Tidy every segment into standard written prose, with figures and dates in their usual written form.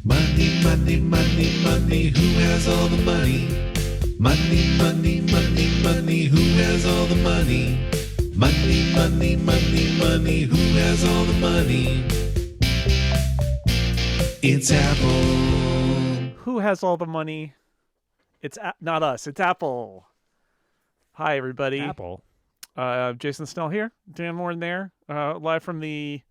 Money, money, money, money, who has all the money? Money, money, money, money, who has all the money? Money, money, money, money, who has all the money? It's Apple. Who has all the money? It's not us. It's Apple. Hi, everybody. Apple. Jason Snell here. Dan Moore there. Live from the...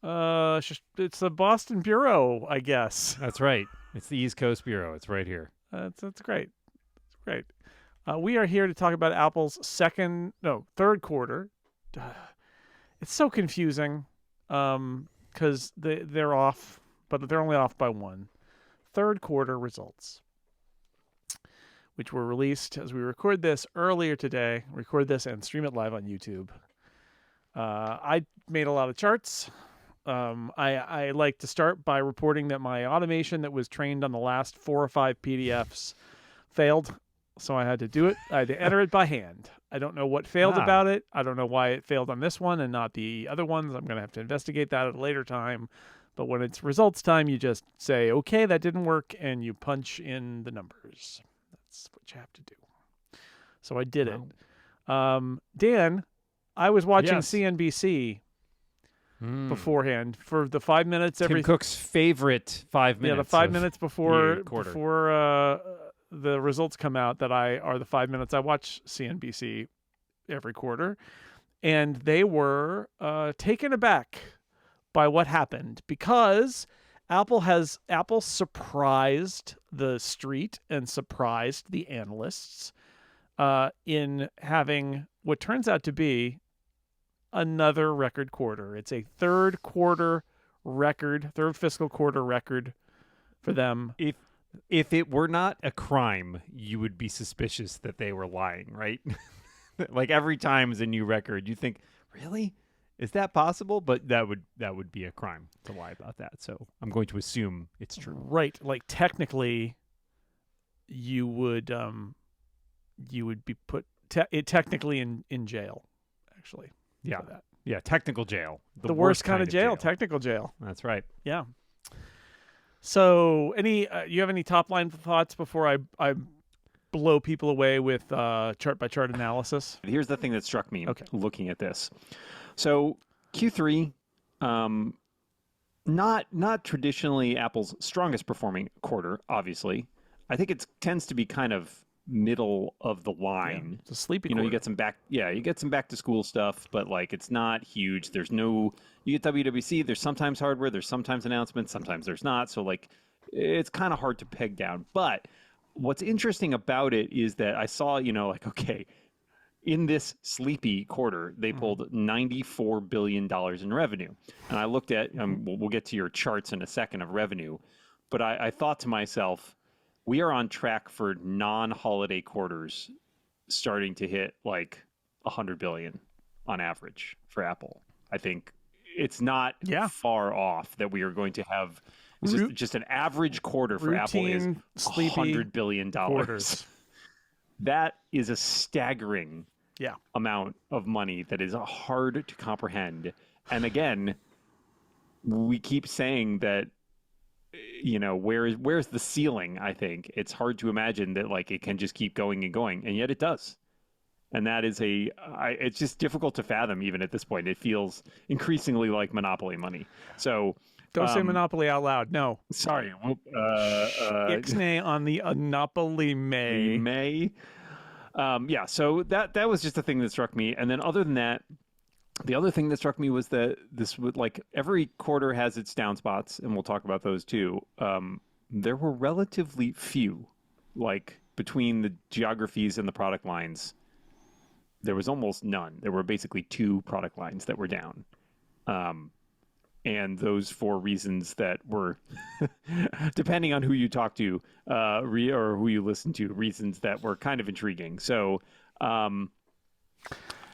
it's the Boston Bureau, I guess. That's right. It's the East Coast Bureau. It's right here. That's great. It's great. We are here to talk about Apple's third quarter. It's so confusing because they're off, but they're only off by one. Third quarter results, which were released as we record this earlier today. Record this and stream it live on YouTube. I made a lot of charts. I like to start by reporting that my automation that was trained on the last 4 or 5 PDFs failed. So I had to do it. I had to enter it by hand. I don't know what failed about it. I don't know why it failed on this one and not the other ones. I'm going to have to investigate that at a later time. But when it's results time, you just say, okay, that didn't work, and you punch in the numbers. That's what you have to do. So I did it. Dan, I was watching CNBC beforehand for the 5 minutes. Tim Cook's favorite 5 minutes. Yeah, the 5 minutes before the results come out are the 5 minutes I watch CNBC every quarter. And they were taken aback by what happened because Apple surprised the street and surprised the analysts in having what turns out to be another record quarter. It's a third fiscal quarter record for them. If it were not a crime, you would be suspicious that they were lying, right? Like every time is a new record. You think, really? Is that possible? But that would be a crime to lie about that. So I'm going to assume it's true. Right. Like technically you would be put technically in jail, actually. Yeah. Yeah, technical jail. The worst kind of jail, technical jail. That's right. Yeah. So, you have any top line thoughts before I blow people away with chart by chart analysis? Here's the thing that struck me looking at this. So Q3, not traditionally Apple's strongest performing quarter. Obviously, I think it tends to be kind of middle of the line. Yeah, it's a sleepy. You get some back to school stuff, but like it's not huge. You get WWDC. There's sometimes hardware. There's sometimes announcements. Sometimes there's not. So like, it's kind of hard to peg down. But what's interesting about it is that I saw, in this sleepy quarter, they pulled $94 billion in revenue. And I looked at, we'll get to your charts in a second of revenue, but I thought to myself, we are on track for non-holiday quarters starting to hit like 100 billion on average for Apple. I think it's not far off that we are going to have just an average quarter for Apple is $100 billion. That is a staggering amount of money that is hard to comprehend. And again, we keep saying that, where's the ceiling? I think it's hard to imagine that like it can just keep going and going, and yet it does. And that is it's just difficult to fathom even at this point. It feels increasingly like monopoly money. So don't say monopoly out loud. No, sorry. Ixnay on the monopoly may. So that was just a thing that struck me. And then other than that, the other thing that struck me was that this would like every quarter has its down spots, and we'll talk about those too. There were relatively few, like between the geographies and the product lines. There was almost none. There were basically 2 product lines that were down. And those for reasons that were, depending on who you talk to or who you listen to, reasons that were kind of intriguing. So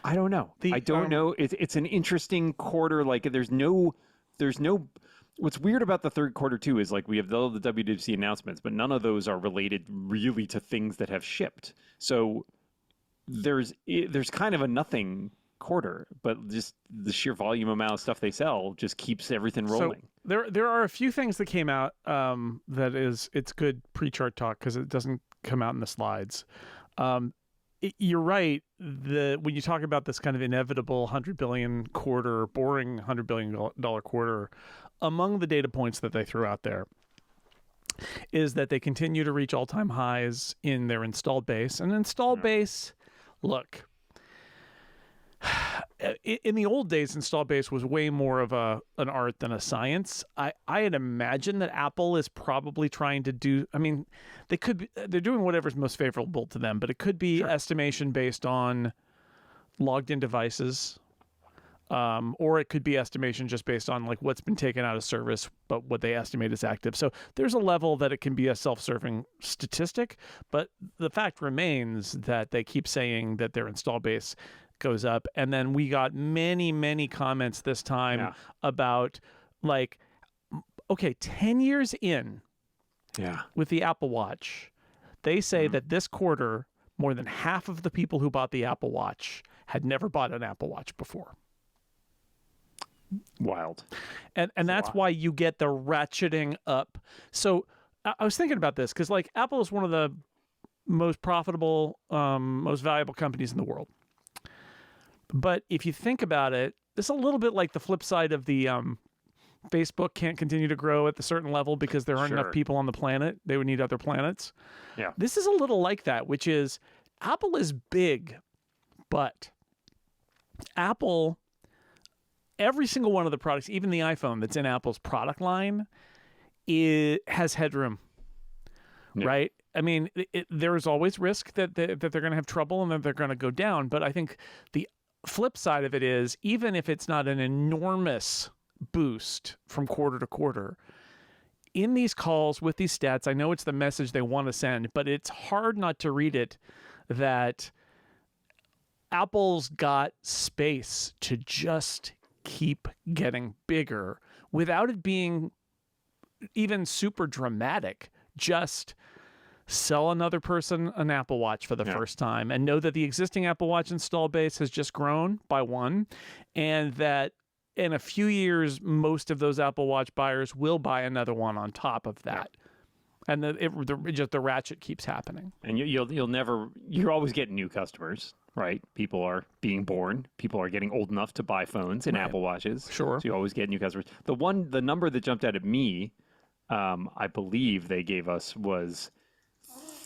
I don't know. I don't know. It's an interesting quarter. Like there's no. What's weird about the third quarter too is like we have all the WWDC announcements, but none of those are related really to things that have shipped. So there's kind of a nothing quarter, but just the sheer volume amount of stuff they sell just keeps everything rolling. So there are a few things that came out it's good pre-chart talk because it doesn't come out in the slides. You're right. When you talk about this kind of inevitable $100 billion quarter, boring $100 billion quarter, among the data points that they threw out there is that they continue to reach all-time highs in their installed base. And installed base, look, in the old days, installed base was way more of an art than a science. I had imagined that Apple is probably trying to do. I mean, they're doing whatever's most favorable to them, but it could be estimation based on logged in devices, or it could be estimation just based on like what's been taken out of service, but what they estimate is active. So there's a level that it can be a self-serving statistic, but the fact remains that they keep saying that their install base goes up. And then we got many comments this time about like, okay, 10 years in with the Apple Watch, they say that this quarter, more than half of the people who bought the Apple Watch had never bought an Apple Watch before. Wild. And that's why you get the ratcheting up. So I was thinking about this because like Apple is one of the most profitable, most valuable companies in the world. But if you think about it, it's a little bit like the flip side of the Facebook can't continue to grow at a certain level because there aren't enough people on the planet. They would need other planets. Yeah. This is a little like that, which is Apple is big, but Apple, every single one of the products, even the iPhone that's in Apple's product line, has headroom, right? I mean, there's always risk that they're going to have trouble and that they're going to go down. But I think the flip side of it is, even if it's not an enormous boost from quarter to quarter, in these calls with these stats, I know it's the message they want to send, but it's hard not to read it that Apple's got space to just keep getting bigger without it being even super dramatic. Just sell another person an Apple Watch for the first time and know that the existing Apple Watch install base has just grown by one, and that in a few years, most of those Apple Watch buyers will buy another one on top of that. And the ratchet keeps happening. And you're always getting new customers, right? People are being born. People are getting old enough to buy phones and Apple Watches. Sure. So you always get new customers. The number that jumped out at me, I believe they gave us was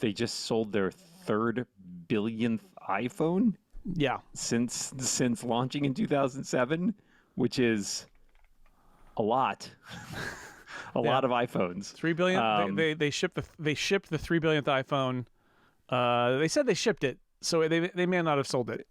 they just sold their 3rd billionth iPhone. Yeah. Since launching in 2007, which is a lot. A lot of iPhones. 3 billion. They shipped the 3 billionth iPhone. They said they shipped it, so they may not have sold it,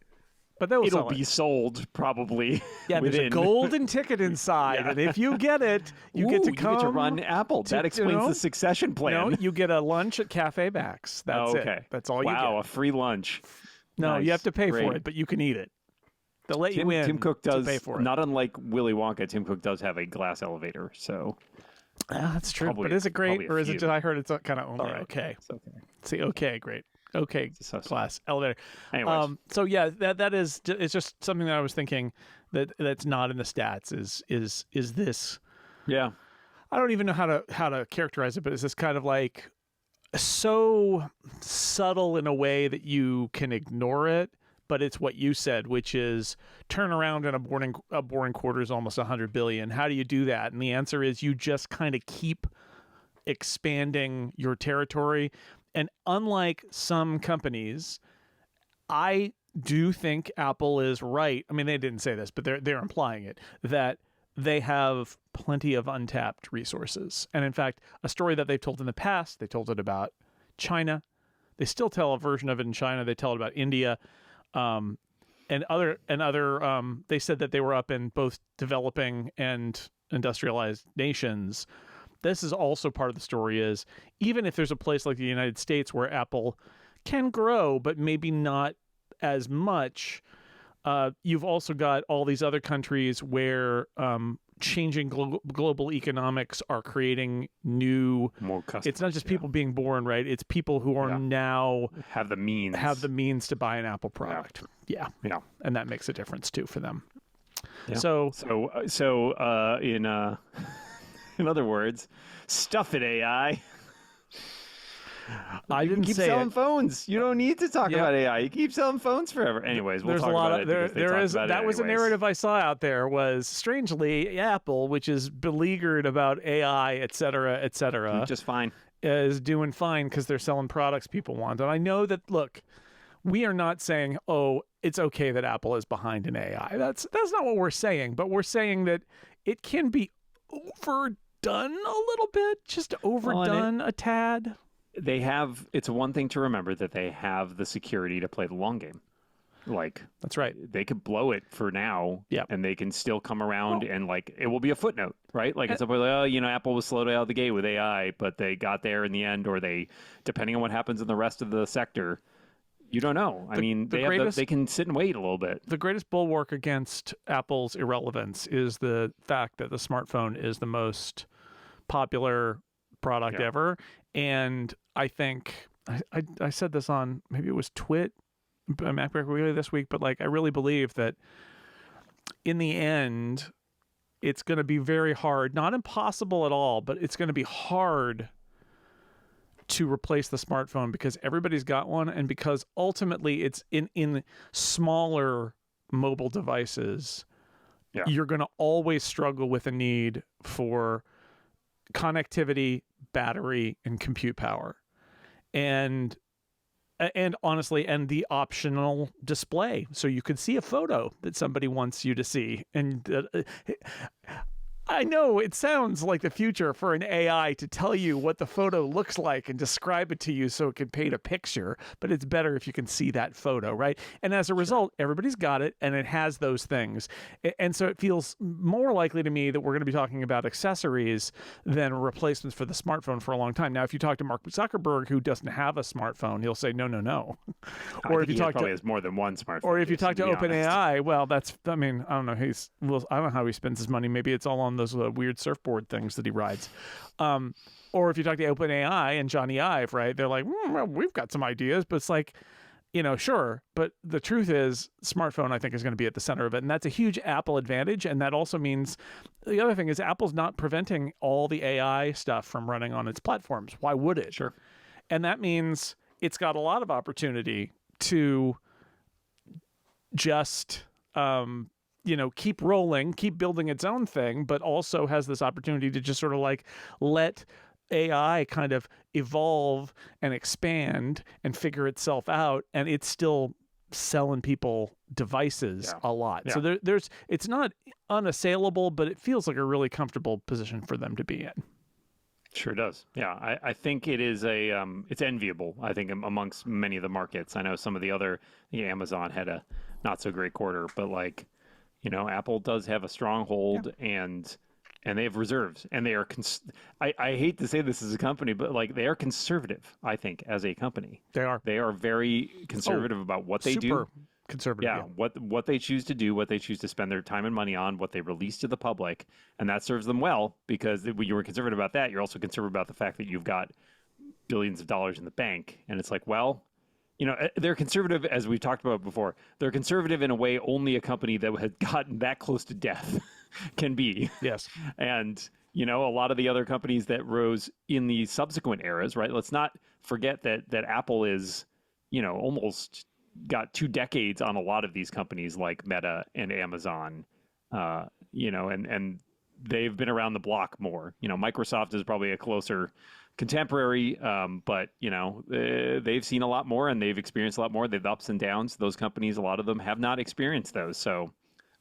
but it'll be sold probably. Yeah, there's a golden ticket inside, and if you get it, you get to come. You get to run Apple. That explains the succession plan. No, you get a lunch at Cafe Max. That's it. That's all you get. Wow, a free lunch. No, nice. You have to pay for it, but you can eat it. They'll let you in. Tim Cook does, to pay for it. Not unlike Willy Wonka, Tim Cook does have a glass elevator, so. That's true, but is it great, or is it just, I heard it's kind of only okay. It's okay. See, okay, great. Okay, glass elevator. Anyways. So yeah, that is, it's just something that I was thinking that's not in the stats is this. Yeah. I don't even know how to characterize it, but it's this kind of like so subtle in a way that you can ignore it, but it's what you said, which is turnaround in a boring quarter is almost 100 billion. How do you do that? And the answer is you just kind of keep expanding your territory. And unlike some companies, I do think Apple is right. I mean, they didn't say this, but they're implying it, that they have plenty of untapped resources. And in fact, a story that they've told in the past, they told it about China. They still tell a version of it in China. They tell it about India. And other, they said that they were up in both developing and industrialized nations. This is also part of the story is, even if there's a place like the United States where Apple can grow, but maybe not as much, you've also got all these other countries where changing global economics are creating new. More custom. It's not just people being born, right? It's people who are now have the means to buy an Apple product. Yeah. And that makes a difference too for them. Yeah. So in other words, stuff it, AI. I didn't keep say selling it. phones. You don't need to talk about AI. You keep selling phones forever. Anyways, we'll There's talk a lot about of it. there is about that it was a anyways. narrative I saw out there was strangely Apple, which is beleaguered about AI, et cetera, Just fine. is doing fine because they're selling products people want. And I know that. Look, we are not saying, oh, it's okay that Apple is behind in AI. That's not what we're saying. But we're saying that it can be overdone a little bit, just overdone a tad. It's one thing to remember that they have the security to play the long game. Like, that's right. They could blow it for now, and they can still come around and like it will be a footnote, right? Like it's like, oh, Apple was slow out of the gate with AI, but they got there in the end, or they, depending on what happens in the rest of the sector, you don't know. I mean, they can sit and wait a little bit. The greatest bulwark against Apple's irrelevance is the fact that the smartphone is the most popular product ever, and I think I said this on, maybe it was MacBook Weekly this week, but like I really believe that in the end it's going to be very hard, not impossible at all, but it's going to be hard to replace the smartphone because everybody's got one, and because ultimately it's in smaller mobile devices. You're going to always struggle with a need for connectivity, battery, and compute power. And honestly, and the optional display, so you could see a photo that somebody wants you to see. And I know it sounds like the future for an AI to tell you what the photo looks like and describe it to you so it can paint a picture, but it's better if you can see that photo, right? And as a result, everybody's got it, and it has those things. And so it feels more likely to me that we're going to be talking about accessories than replacements for the smartphone for a long time. Now, if you talk to Mark Zuckerberg, who doesn't have a smartphone, he'll say, no. Or if you talk probably has more than one smartphone. Or if you talk to OpenAI, well, I don't know. I don't know how he spends his money. Maybe it's all on those weird surfboard things that he rides. Or if you talk to OpenAI and Johnny Ive, right? They're like, well, we've got some ideas, but it's like, sure. But the truth is, smartphone, I think, is going to be at the center of it. And that's a huge Apple advantage. And that also means the other thing is Apple's not preventing all the AI stuff from running on its platforms. Why would it? Sure. And that means it's got a lot of opportunity to just keep rolling, keep building its own thing, but also has this opportunity to just sort of like let AI kind of evolve and expand and figure itself out, and it's still selling people devices a lot. Yeah. So it's not unassailable, but it feels like a really comfortable position for them to be in. Sure does. Yeah, I think it is it's enviable, I think, amongst many of the markets. I know some of the other, Amazon had a not so great quarter, but like, Apple does have a stronghold and they have reserves, and they are, I hate to say this as a company, but like they are conservative, I think, as a company. They are very conservative about what they do. Super conservative. Yeah, what they choose to do, what they choose to spend their time and money on, what they release to the public, and that serves them well, because when you were conservative about that, you're also conservative about the fact that you've got billions of dollars in the bank, and it's like, well, they're conservative, as we've talked about before. They're conservative in a way only a company that had gotten that close to death can be. Yes. And, a lot of the other companies that rose in the subsequent eras, right? Let's not forget that Apple is, almost got 2 decades on a lot of these companies like Meta and Amazon, and they've been around the block more. Microsoft is probably a closer contemporary, but they've seen a lot more and they've experienced a lot more. They've ups and downs. Those companies, a lot of them have not experienced those, so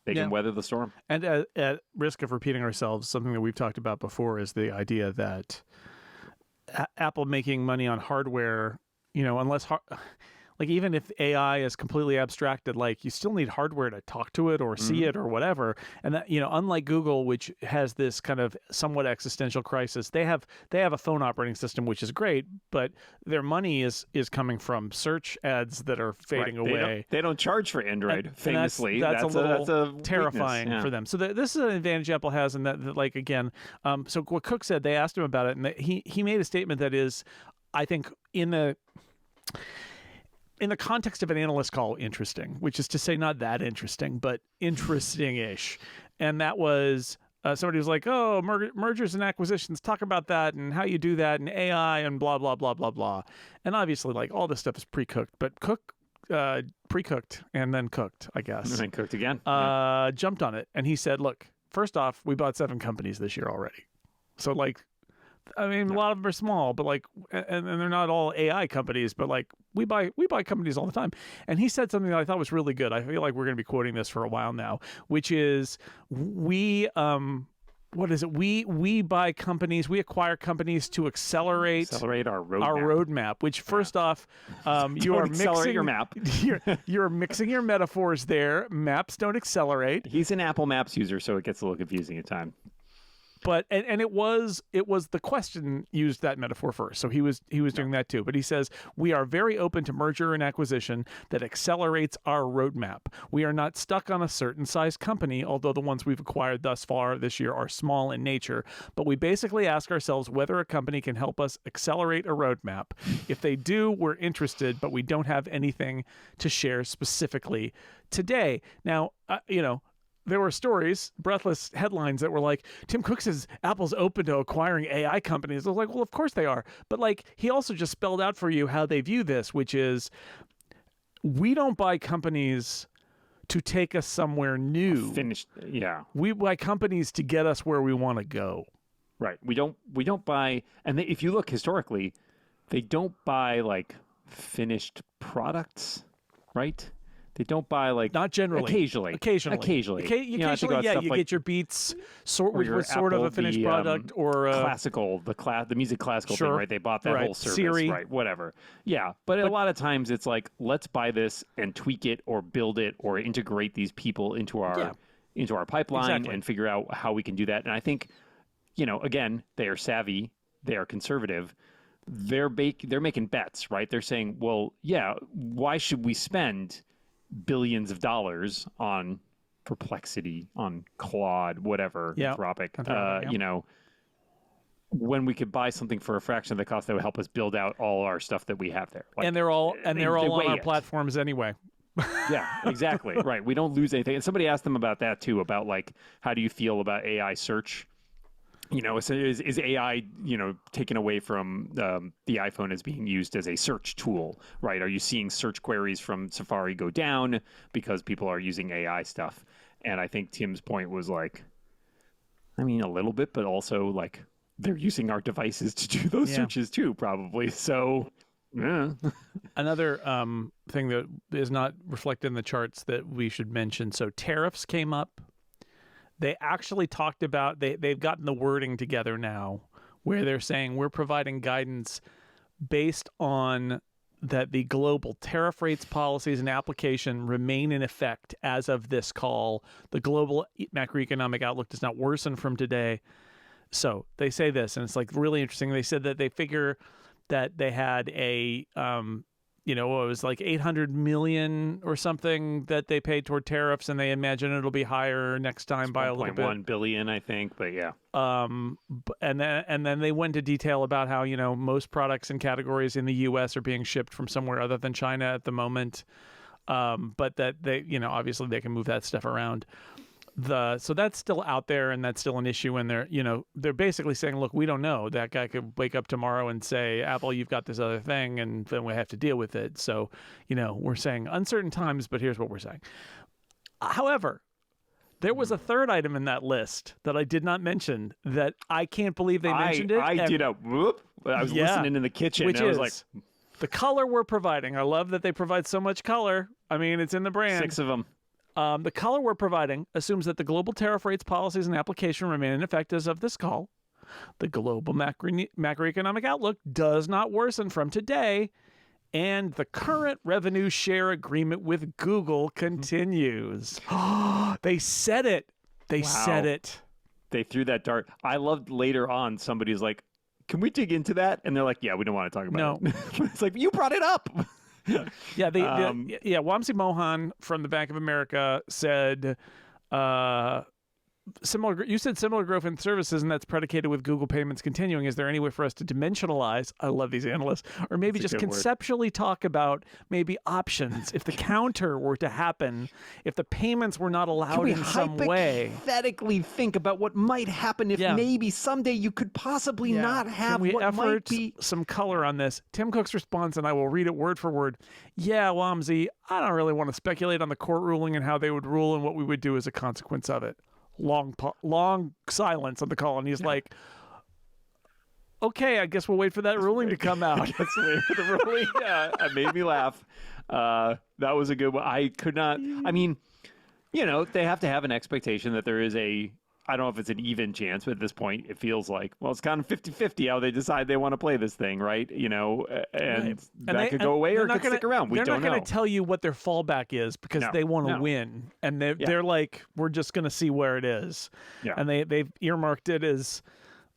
they can weather the storm. And at risk of repeating ourselves, something that we've talked about before is the idea that Apple making money on hardware, unless like even if AI is completely abstracted, like you still need hardware to talk to it or see it or whatever. And that, unlike Google, which has this kind of somewhat existential crisis, they have a phone operating system, which is great, but their money is coming from search ads that are fading away. They don't charge for Android, famously. That's a little that's a terrifying weakness, for them. So this is an advantage Apple has, and that like again, so what Cook said, they asked him about it, and he made a statement that is, I think, in the context of an analyst call, interesting, which is to say not that interesting, but interesting-ish. And that was somebody was like, oh, mergers and acquisitions, talk about that and how you do that and AI and blah, blah, blah, blah, blah. And obviously, like, all this stuff is pre-cooked, but pre-cooked and then cooked, I guess. And then cooked again. Jumped on it. And he said, look, first off, we bought 7 companies this year already. So, like, I mean, a lot of them are small, but like, and they're not all AI companies, but like, we buy companies all the time. And he said something that I thought was really good. I feel like we're going to be quoting this for a while now, which is what is it? We buy companies, we acquire companies to accelerate our roadmap. Our roadmap. Which, first off, you are mixing your map. you're mixing your metaphors there. Maps don't accelerate. He's an Apple Maps user, so it gets a little confusing at times. But and it was the question used that metaphor first, so he was doing that too. But he says we are very open to merger and acquisition that accelerates our roadmap. We are not stuck on a certain size company, although the ones we've acquired thus far this year are small in nature. But we basically ask ourselves whether a company can help us accelerate a roadmap. If they do, we're interested, but we don't have anything to share specifically today. Now, there were stories, breathless headlines that were like, Tim Cook says Apple's open to acquiring AI companies. I was like, well, of course they are. But like, he also just spelled out for you how they view this, which is, we don't buy companies to take us somewhere new. Finished, yeah. We buy companies to get us where we want to go. Right. We don't buy, and if you look historically, they don't buy like finished products, right? They don't buy like not generally. Occasionally. You get your Beats, which was sort of a finished product, or classical, the music classical thing, right? They bought that whole service, Siri. right? Whatever. Yeah, but a lot of times it's like, let's buy this and tweak it, or build it, or integrate these people into our pipeline and figure out how we can do that. And I think, again, they are savvy, they are conservative. They're making bets, right? They're saying, well, yeah, why should we spend billions of dollars on Perplexity, on Claude, whatever, Anthropic, when we could buy something for a fraction of the cost that would help us build out all our stuff that we have there. Like, and they're all on our platforms anyway. Yeah, exactly. Right. We don't lose anything. And somebody asked them about that too, about like, how do you feel about AI search? Is AI, taken away from the iPhone as being used as a search tool, right? Are you seeing search queries from Safari go down because people are using AI stuff? And I think Tim's point was like, a little bit, but also like they're using our devices to do those searches too, probably. So, yeah. Another thing that is not reflected in the charts that we should mention. So tariffs came up. They actually talked about, they've gotten the wording together now where they're saying we're providing guidance based on that the global tariff rates, policies, and application remain in effect as of this call. The global macroeconomic outlook does not worsen from today. So they say this, and it's like really interesting. They said that they figure that they had a it was like 800 million or something that they paid toward tariffs, and they imagine it'll be higher next time by a little bit. 1 billion, I think, but yeah. And then they went into detail about how, most products and categories in the U.S. are being shipped from somewhere other than China at the moment. But that they, obviously they can move that stuff around. So that's still out there, and that's still an issue. And they're basically saying, look, we don't know. That guy could wake up tomorrow and say, Apple, you've got this other thing, and then we have to deal with it. So, we're saying uncertain times, but here's what we're saying. However, there was a third item in that list that I did not mention that I can't believe they mentioned it. I did a whoop. I was listening in the kitchen, and I was like, the color we're providing. I love that they provide so much color. I mean, it's in the brand. 6 of them. The color we're providing assumes that the global tariff rates, policies, and application remain in effect as of this call. The global macroeconomic outlook does not worsen from today, And the current revenue share agreement with Google continues. They said it. They said Wow. it. They threw that dart. I loved later on somebody's like, can we dig into that? And they're like, yeah, we don't want to talk about it. It's like, you brought it up. Yeah, Wamsi Mohan from the Bank of America said similar. You said similar growth in services, and that's predicated with Google payments continuing. Is there any way for us to dimensionalize? I love these analysts, or maybe That's a just good word. conceptually talk about maybe options if the counter were to happen, if the payments were not allowed in some way. Hypothetically think about what might happen if Yeah. maybe someday you could possibly not have Can we what might effort be. some color on this? Tim Cook's response, and I will read it word for word. Yeah, Wamsi, I don't really want to speculate on the court ruling and how they would rule and what we would do as a consequence of it. Long silence on the call, and he's like, okay, I guess we'll wait for that ruling to come out. That's the way for the ruling. Yeah, it made me laugh. That was a good one. I could not. I mean, they have to have an expectation that there is I don't know if it's an even chance, but at this point, it feels like, well, it's kind of 50-50 how they decide they want to play this thing, right? And that could go away or it could stick around. We They're don't not know. going to tell you what their fallback is because they want to win, and they're like, we're just going to see where it is. Yeah. And they've earmarked it as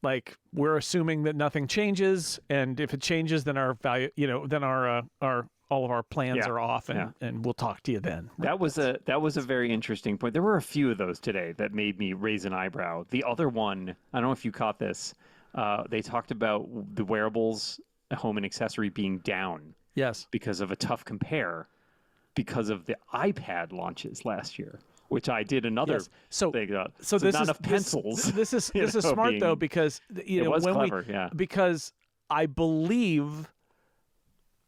like, we're assuming that nothing changes, and if it changes, then our value, then our all of our plans are off, and we'll talk to you then. That was a very interesting point. There were a few of those today that made me raise an eyebrow. The other one, I don't know if you caught this. They talked about the wearables, home and accessory being down Yes. because of a tough compare because of the iPad launches last year, which I did another Yes. So thing about. So this not is enough pencils. This is smart though, because it was when clever, yeah. because I believe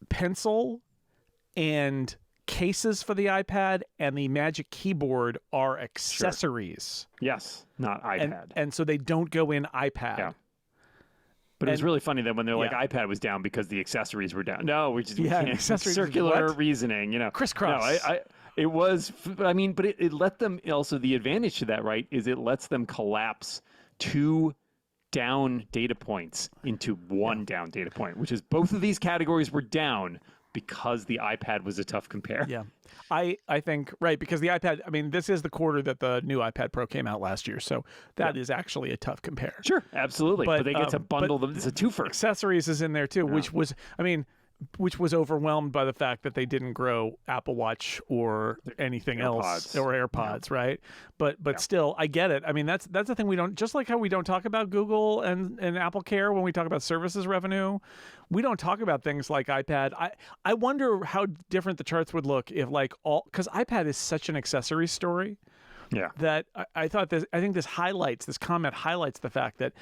pencil and cases for the iPad and the Magic Keyboard are accessories. Yes, not iPad. And so they don't go in iPad. Yeah. But it was really funny that when they're like Yeah. iPad was down because the accessories were down. No, we Yeah, can't. accessories, Circular what? reasoning, Crisscross. No, it was. I mean, but it let them. Also, the advantage to that, right, is it lets them collapse two down data points into one down data point, which is both of these categories were down because the iPad was a tough compare. Yeah. I think, right, because the iPad, I mean, this is the quarter that the new iPad Pro came out last year. So that is actually a tough compare. Sure, absolutely. But they get to bundle them. It's a twofer. Accessories is in there too, which was overwhelmed by the fact that they didn't grow Apple Watch or anything else or AirPods, right? But still, I get it. I mean, that's the thing we don't, just like how we don't talk about Google and Apple Care when we talk about services revenue, we don't talk about things like iPad. I wonder how different the charts would look if because iPad is such an accessory story. Yeah. That I think this comment highlights the fact that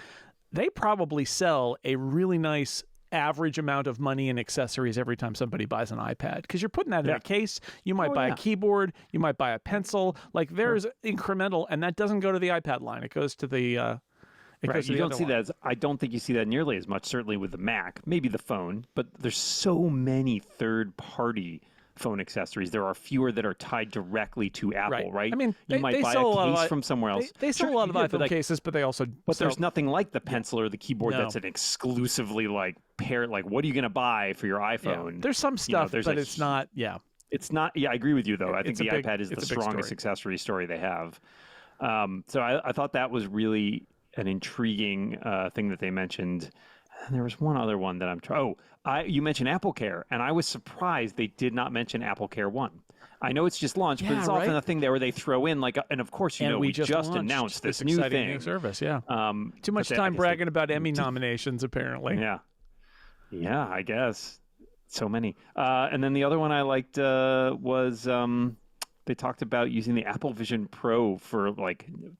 they probably sell a really nice average amount of money in accessories every time somebody buys an iPad, because you're putting that in a case. You might buy a keyboard, you might buy a pencil. Like there's incremental, and that doesn't go to the iPad line. It goes to the Right. You don't see that. I don't think you see that nearly as much. Certainly with the Mac, maybe the phone, but there's so many third-party phone accessories. There are fewer that are tied directly to Apple, right? I mean, you might buy a case from somewhere else. They sell a lot of iPhone cases, but they also. But there's nothing like the pencil or the keyboard No. that's an exclusively pair. Like, what are you going to buy for your iPhone? There's some stuff, but it's not. Yeah. It's not. Yeah, I agree with you though. I think It's a the big- iPad is the it's a big strongest story. accessory story they have. So I thought that was really an intriguing thing that they mentioned. And there was one other one that you mentioned Apple Care, and I was surprised they did not mention Apple Care One. I know it's just launched, but Yeah, it's often right? a thing there where they throw in And of course, and we just just launched announced this new exciting thing. new service. Yeah. Too but much I time guess bragging about Emmy nominations, apparently. Yeah, I guess. So many. And then the other one I liked was they talked about using the Apple Vision Pro for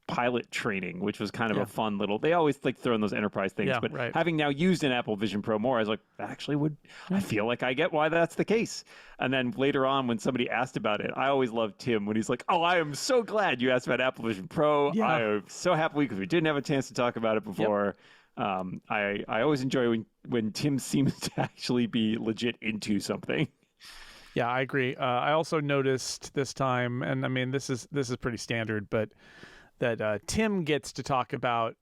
pilot training, which was kind of a fun little. They always throw in those enterprise things, Yeah, but right. having now used an Apple Vision Pro more, I was like, that actually would. I feel like I get why that's the case. And then later on, when somebody asked about it, I always loved Tim when he's like, "Oh, I am so glad you asked about Apple Vision Pro. Yeah. I am so happy because we didn't have a chance to talk about it before." I always enjoy when Tim seems to actually be legit into something. Yeah, I agree. I also noticed this time, and I mean, this is pretty standard, but that Tim gets to talk about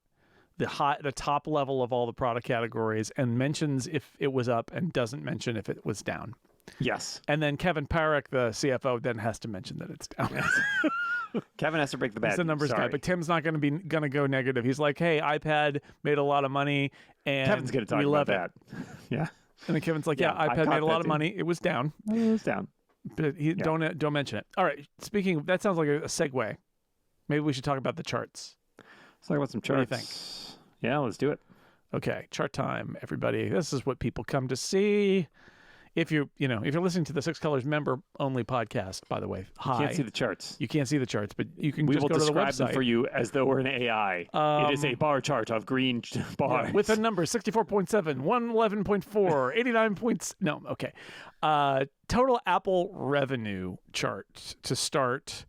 the top level of all the product categories and mentions if it was up and doesn't mention if it was down. Yes. And then Kevin Parek, the CFO, then has to mention that it's down. Kevin has to break the bad He's the news. numbers guy, Sorry. but Tim's not going to go negative. He's like, hey, iPad made a lot of money, and Kevin's going to talk we about love that. it. Yeah. And then Kevin's like, yeah, I iPad caught made a lot that of too. money. It was down. It's down. But don't mention it. All right. Speaking, that sounds like a segue. Maybe we should talk about the charts. Let's talk about some What do you charts. Yeah, let's do it. Okay, chart time, everybody. This is what people come to see. If you're listening to the Six Colors member only podcast, by the way, hi. Can't see the charts. You can't see the charts, but you can We just will go to the describe website. them for you as though we're an AI. It is a bar chart of green bars. With a number 64.7, 111.4, 89 points. No, okay. Total Apple revenue chart to start.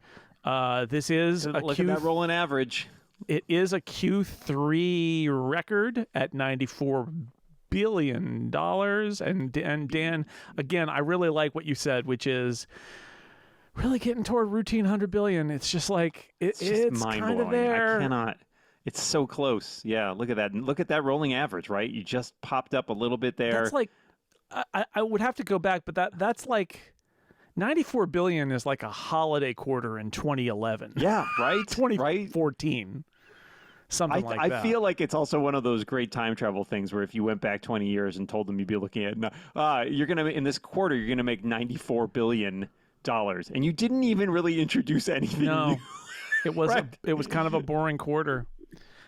This is Look at that rolling average. It is a Q3 record at $94 billion. And Dan, again, I really like what you said, which is really getting toward routine 100 billion. It's just like it's mind kind of blowing. there. I cannot. It's so close. Yeah, look at that. Look at that rolling average, right? You just popped up a little bit there. That's like I would have to go back, but that's like 94 billion is like a holiday quarter in 2011. Yeah, right. 2014. Something like that. I feel like it's also one of those great time travel things where if you went back 20 years and told them you'd be looking at, you're going to, in this quarter, you're going to make $94 billion. And you didn't even really introduce anything No, new. it was Right. it was kind of a boring quarter.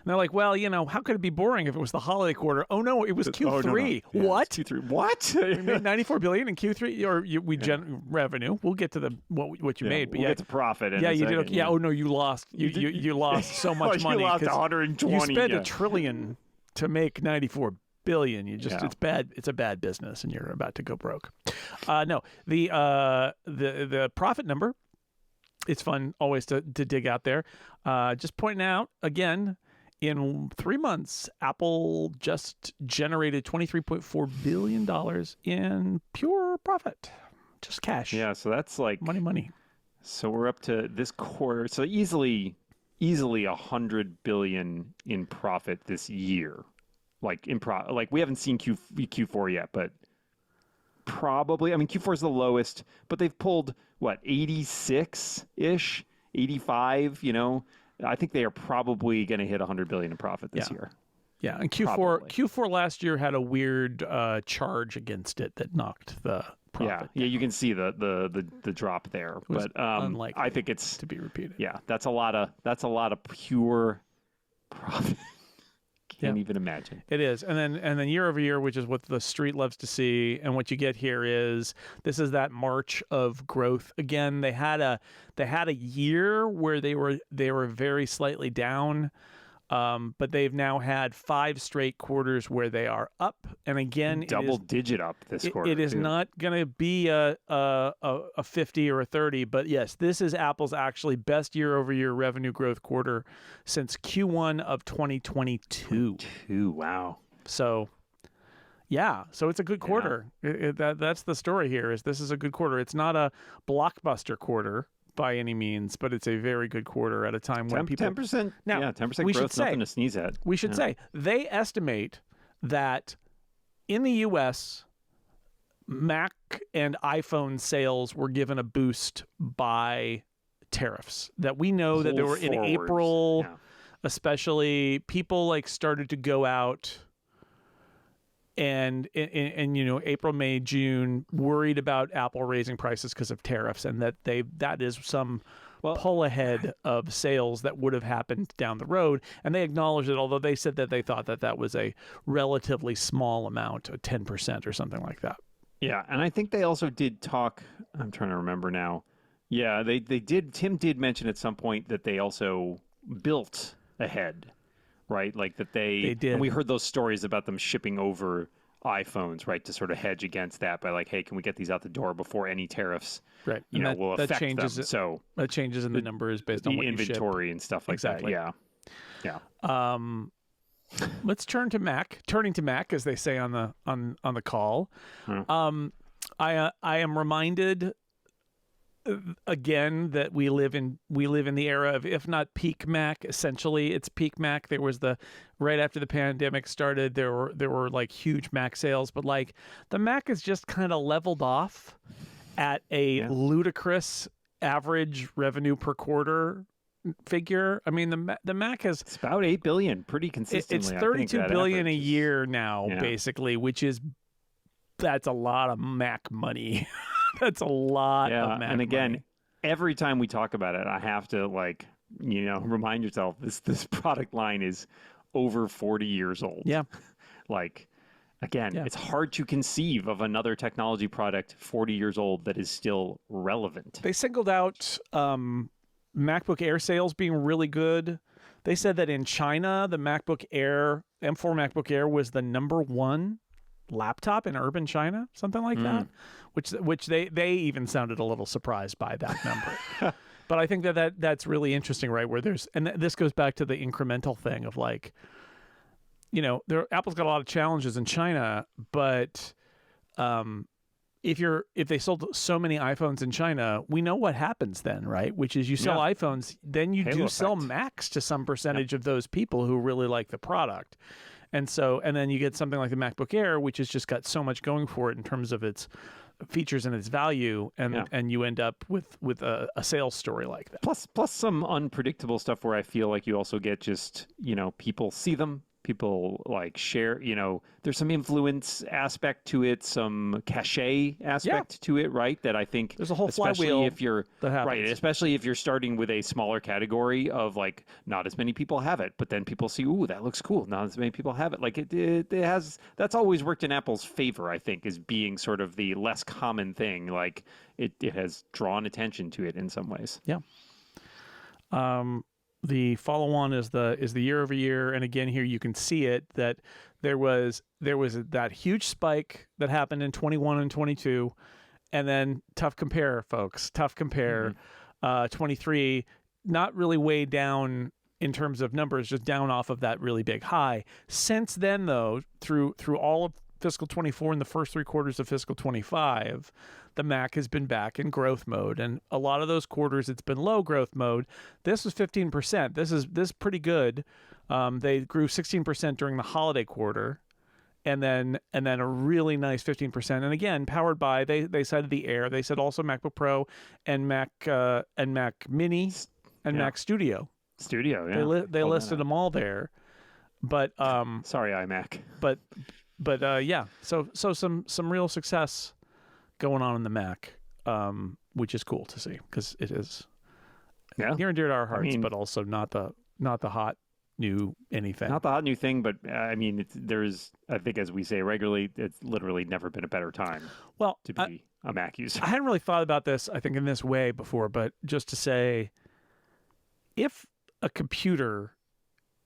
And they're like, well, how could it be boring if it was the holiday quarter? Oh no, it was Q3. Oh, no. Yeah, What? it's Q3. What? We made 94 billion in Q3, or revenue. We'll get to the what you made, but we'll get to profit. In yeah, a you did. second, Okay. Yeah. Oh no, you lost. You lost so much money. You lost 'cause 120. You spent yeah. $1 trillion to make 94 billion. You just Yeah. it's bad. It's a bad business, and you're about to go broke. No, the profit number. It's fun always to dig out there. Just pointing out again. In 3 months, Apple just generated $23.4 billion in pure profit. Just cash. Yeah, so that's like Money. So we're up to this quarter. So easily $100 billion in profit this year. Like we haven't seen Q4 yet, but probably. I mean, Q4 is the lowest, but they've pulled what 86-ish, 85. I think they are probably going to hit $100 billion in profit this year. Yeah, and Probably. Q4 last year had a weird charge against it that knocked the profit. Yeah, you can see the drop there, was but unlikely I think it's to be repeated. yeah, that's a lot of pure profit. Can't even imagine. It is, and then year over year, which is what the street loves to see, and what you get here is this is that march of growth again. They had a year where they were very slightly down, but they've now had 5 straight quarters where they are up, and again, Double digit up this quarter. It is too. not going to be a 50 or a 30, but yes, this is Apple's actually best year-over-year revenue growth quarter since Q1 of 2022. Wow. So, yeah, so it's a good quarter. That's the story here. Is this is a good quarter? It's not a blockbuster quarter by any means, but it's a very good quarter at a time when 10%. Now, 10% we should growth. say- Nothing to sneeze at. We should say they estimate that in the U.S., Mac and iPhone sales were given a boost by tariffs. That we know that there were in Pull forwards. April, Yeah. especially people started to go out and April, May, June worried about Apple raising prices because of tariffs, and that is some pull ahead of sales that would have happened down the road. And they acknowledged it, although they said that they thought that was a relatively small amount, 10% or something like that. Yeah, and I think they also did talk. I'm trying to remember now. Yeah, they did. Tim did mention at some point that they also built ahead, right? Like that they did. And we heard those stories about them shipping over iPhones, right, to sort of hedge against that by like, hey, can we get these out the door before any tariffs, Right, you know, will affect changes them? So that changes in the numbers based on the what you ship. inventory and stuff like Exactly. that. Yeah. Let's turn to Mac. Turning to Mac, as they say on the call. I am reminded again, that we live in the era of, if not peak Mac, essentially it's peak Mac. There was right after the pandemic started, there were like huge Mac sales, but like the Mac is just kind of leveled off at a ludicrous average revenue per quarter figure. I mean, the Mac has, It's about 8 billion pretty consistently. it's I think 32 that billion a average is- year now, basically, that's a lot of Mac money. That's a lot of Mac and again, money. every time we talk about it, I have to remind yourself this product line is over 40 years old. Yeah. Like, again, it's hard to conceive of another technology product 40 years old that is still relevant. They singled out MacBook Air sales being really good. They said that in China, the MacBook Air, M4 MacBook Air was the #1 laptop in urban China, something like that, which they even sounded a little surprised by that number. But I think that's really interesting, right? Where this goes back to the incremental thing of like, Apple's got a lot of challenges in China, but if they sold so many iPhones in China, we know what happens then, right? Which is you sell iPhones, then you do sell Macs to some percentage of those people who really like the product. And then you get something like the MacBook Air, which has just got so much going for it in terms of its features and its value, and you end up with a sales story like that. Plus some unpredictable stuff where I feel like you also get just, people see them, people like share, there's some influence aspect to it, some cachet aspect to it, right? That I think there's a whole especially flywheel if you're that happens. right, especially if you're starting with a smaller category of like not as many people have it, but then people see, ooh, that looks cool. Not as many people have it. Like it has, that's always worked in Apple's favor, I think, is being sort of the less common thing. Like it has drawn attention to it in some ways. Yeah. The follow-on is the year over year, and again here you can see it that there was that huge spike that happened in 21 and 22, and then tough compare, folks. Tough compare. 23 not really way down in terms of numbers, just down off of that really big high. Since then, though, through all of fiscal 24 and the first 3 quarters of fiscal 25, the Mac has been back in growth mode, and a lot of those quarters it's been low growth mode. This was 15%. This is pretty good. They grew 16% during the holiday quarter, and then a really nice 15%. And again, powered by they cited the Air. They said also MacBook Pro and Mac Mini and Mac Studio. Studio, yeah. They listed them all there, but sorry, iMac. But yeah, so some real success going on in the Mac, which is cool to see because it is near and dear to our hearts, but also not the hot new anything. Not the hot new thing, but I mean, there's, I think, as we say regularly, it's literally never been a better time to be a Mac user. I hadn't really thought about this, I think, in this way before, but just to say, if a computer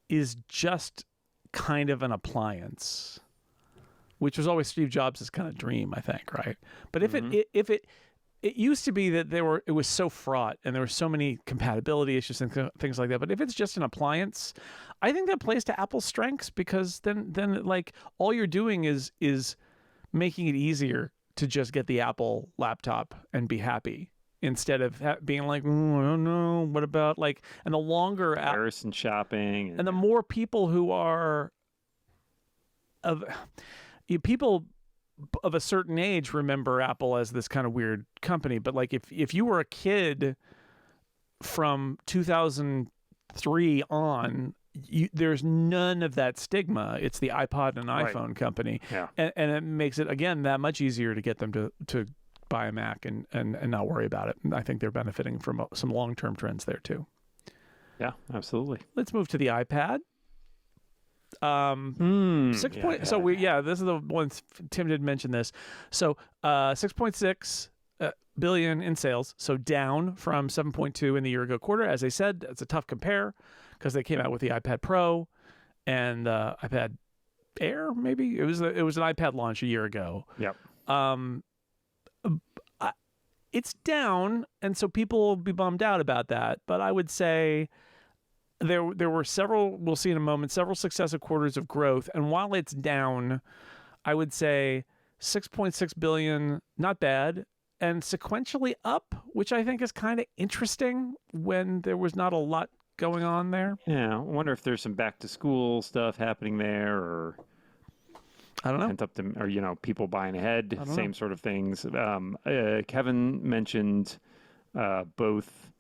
is just kind of an appliance, which was always Steve Jobs' kind of dream, I think, right? But if it used to be that it was so fraught and there were so many compatibility issues and things like that. But if it's just an appliance, I think that plays to Apple's strengths, because then like all you're doing is making it easier to just get the Apple laptop and be happy, instead of being like, I don't know, what about like, and the longer comparison shopping, and the more people who are people of a certain age remember Apple as this kind of weird company. But like if you were a kid from 2003 on, there's none of that stigma. It's the iPod and iPhone company. Yeah. And it makes it, again, that much easier to get them to buy a Mac and not worry about it. And I think they're benefiting from some long-term trends there too. Yeah, absolutely. Let's move to the iPad. 6 point. So this is the one Tim did mention this. So 6.6 billion in sales. So down from 7.2 in the year ago quarter. As I said, it's a tough compare because they came out with the iPad Pro and iPad Air. Maybe it was an iPad launch a year ago. Yep. It's down, and so people will be bummed out about that. But I would say there were several, we'll see in a moment, several successive quarters of growth. And while it's down, I would say 6.6 billion, not bad. and sequentially up, which I think is kind of interesting when there was not a lot going on there. Yeah, I wonder if there's some back to school stuff happening there, or I don't know. pent up, or people buying ahead, don't same sort of things. Kevin mentioned both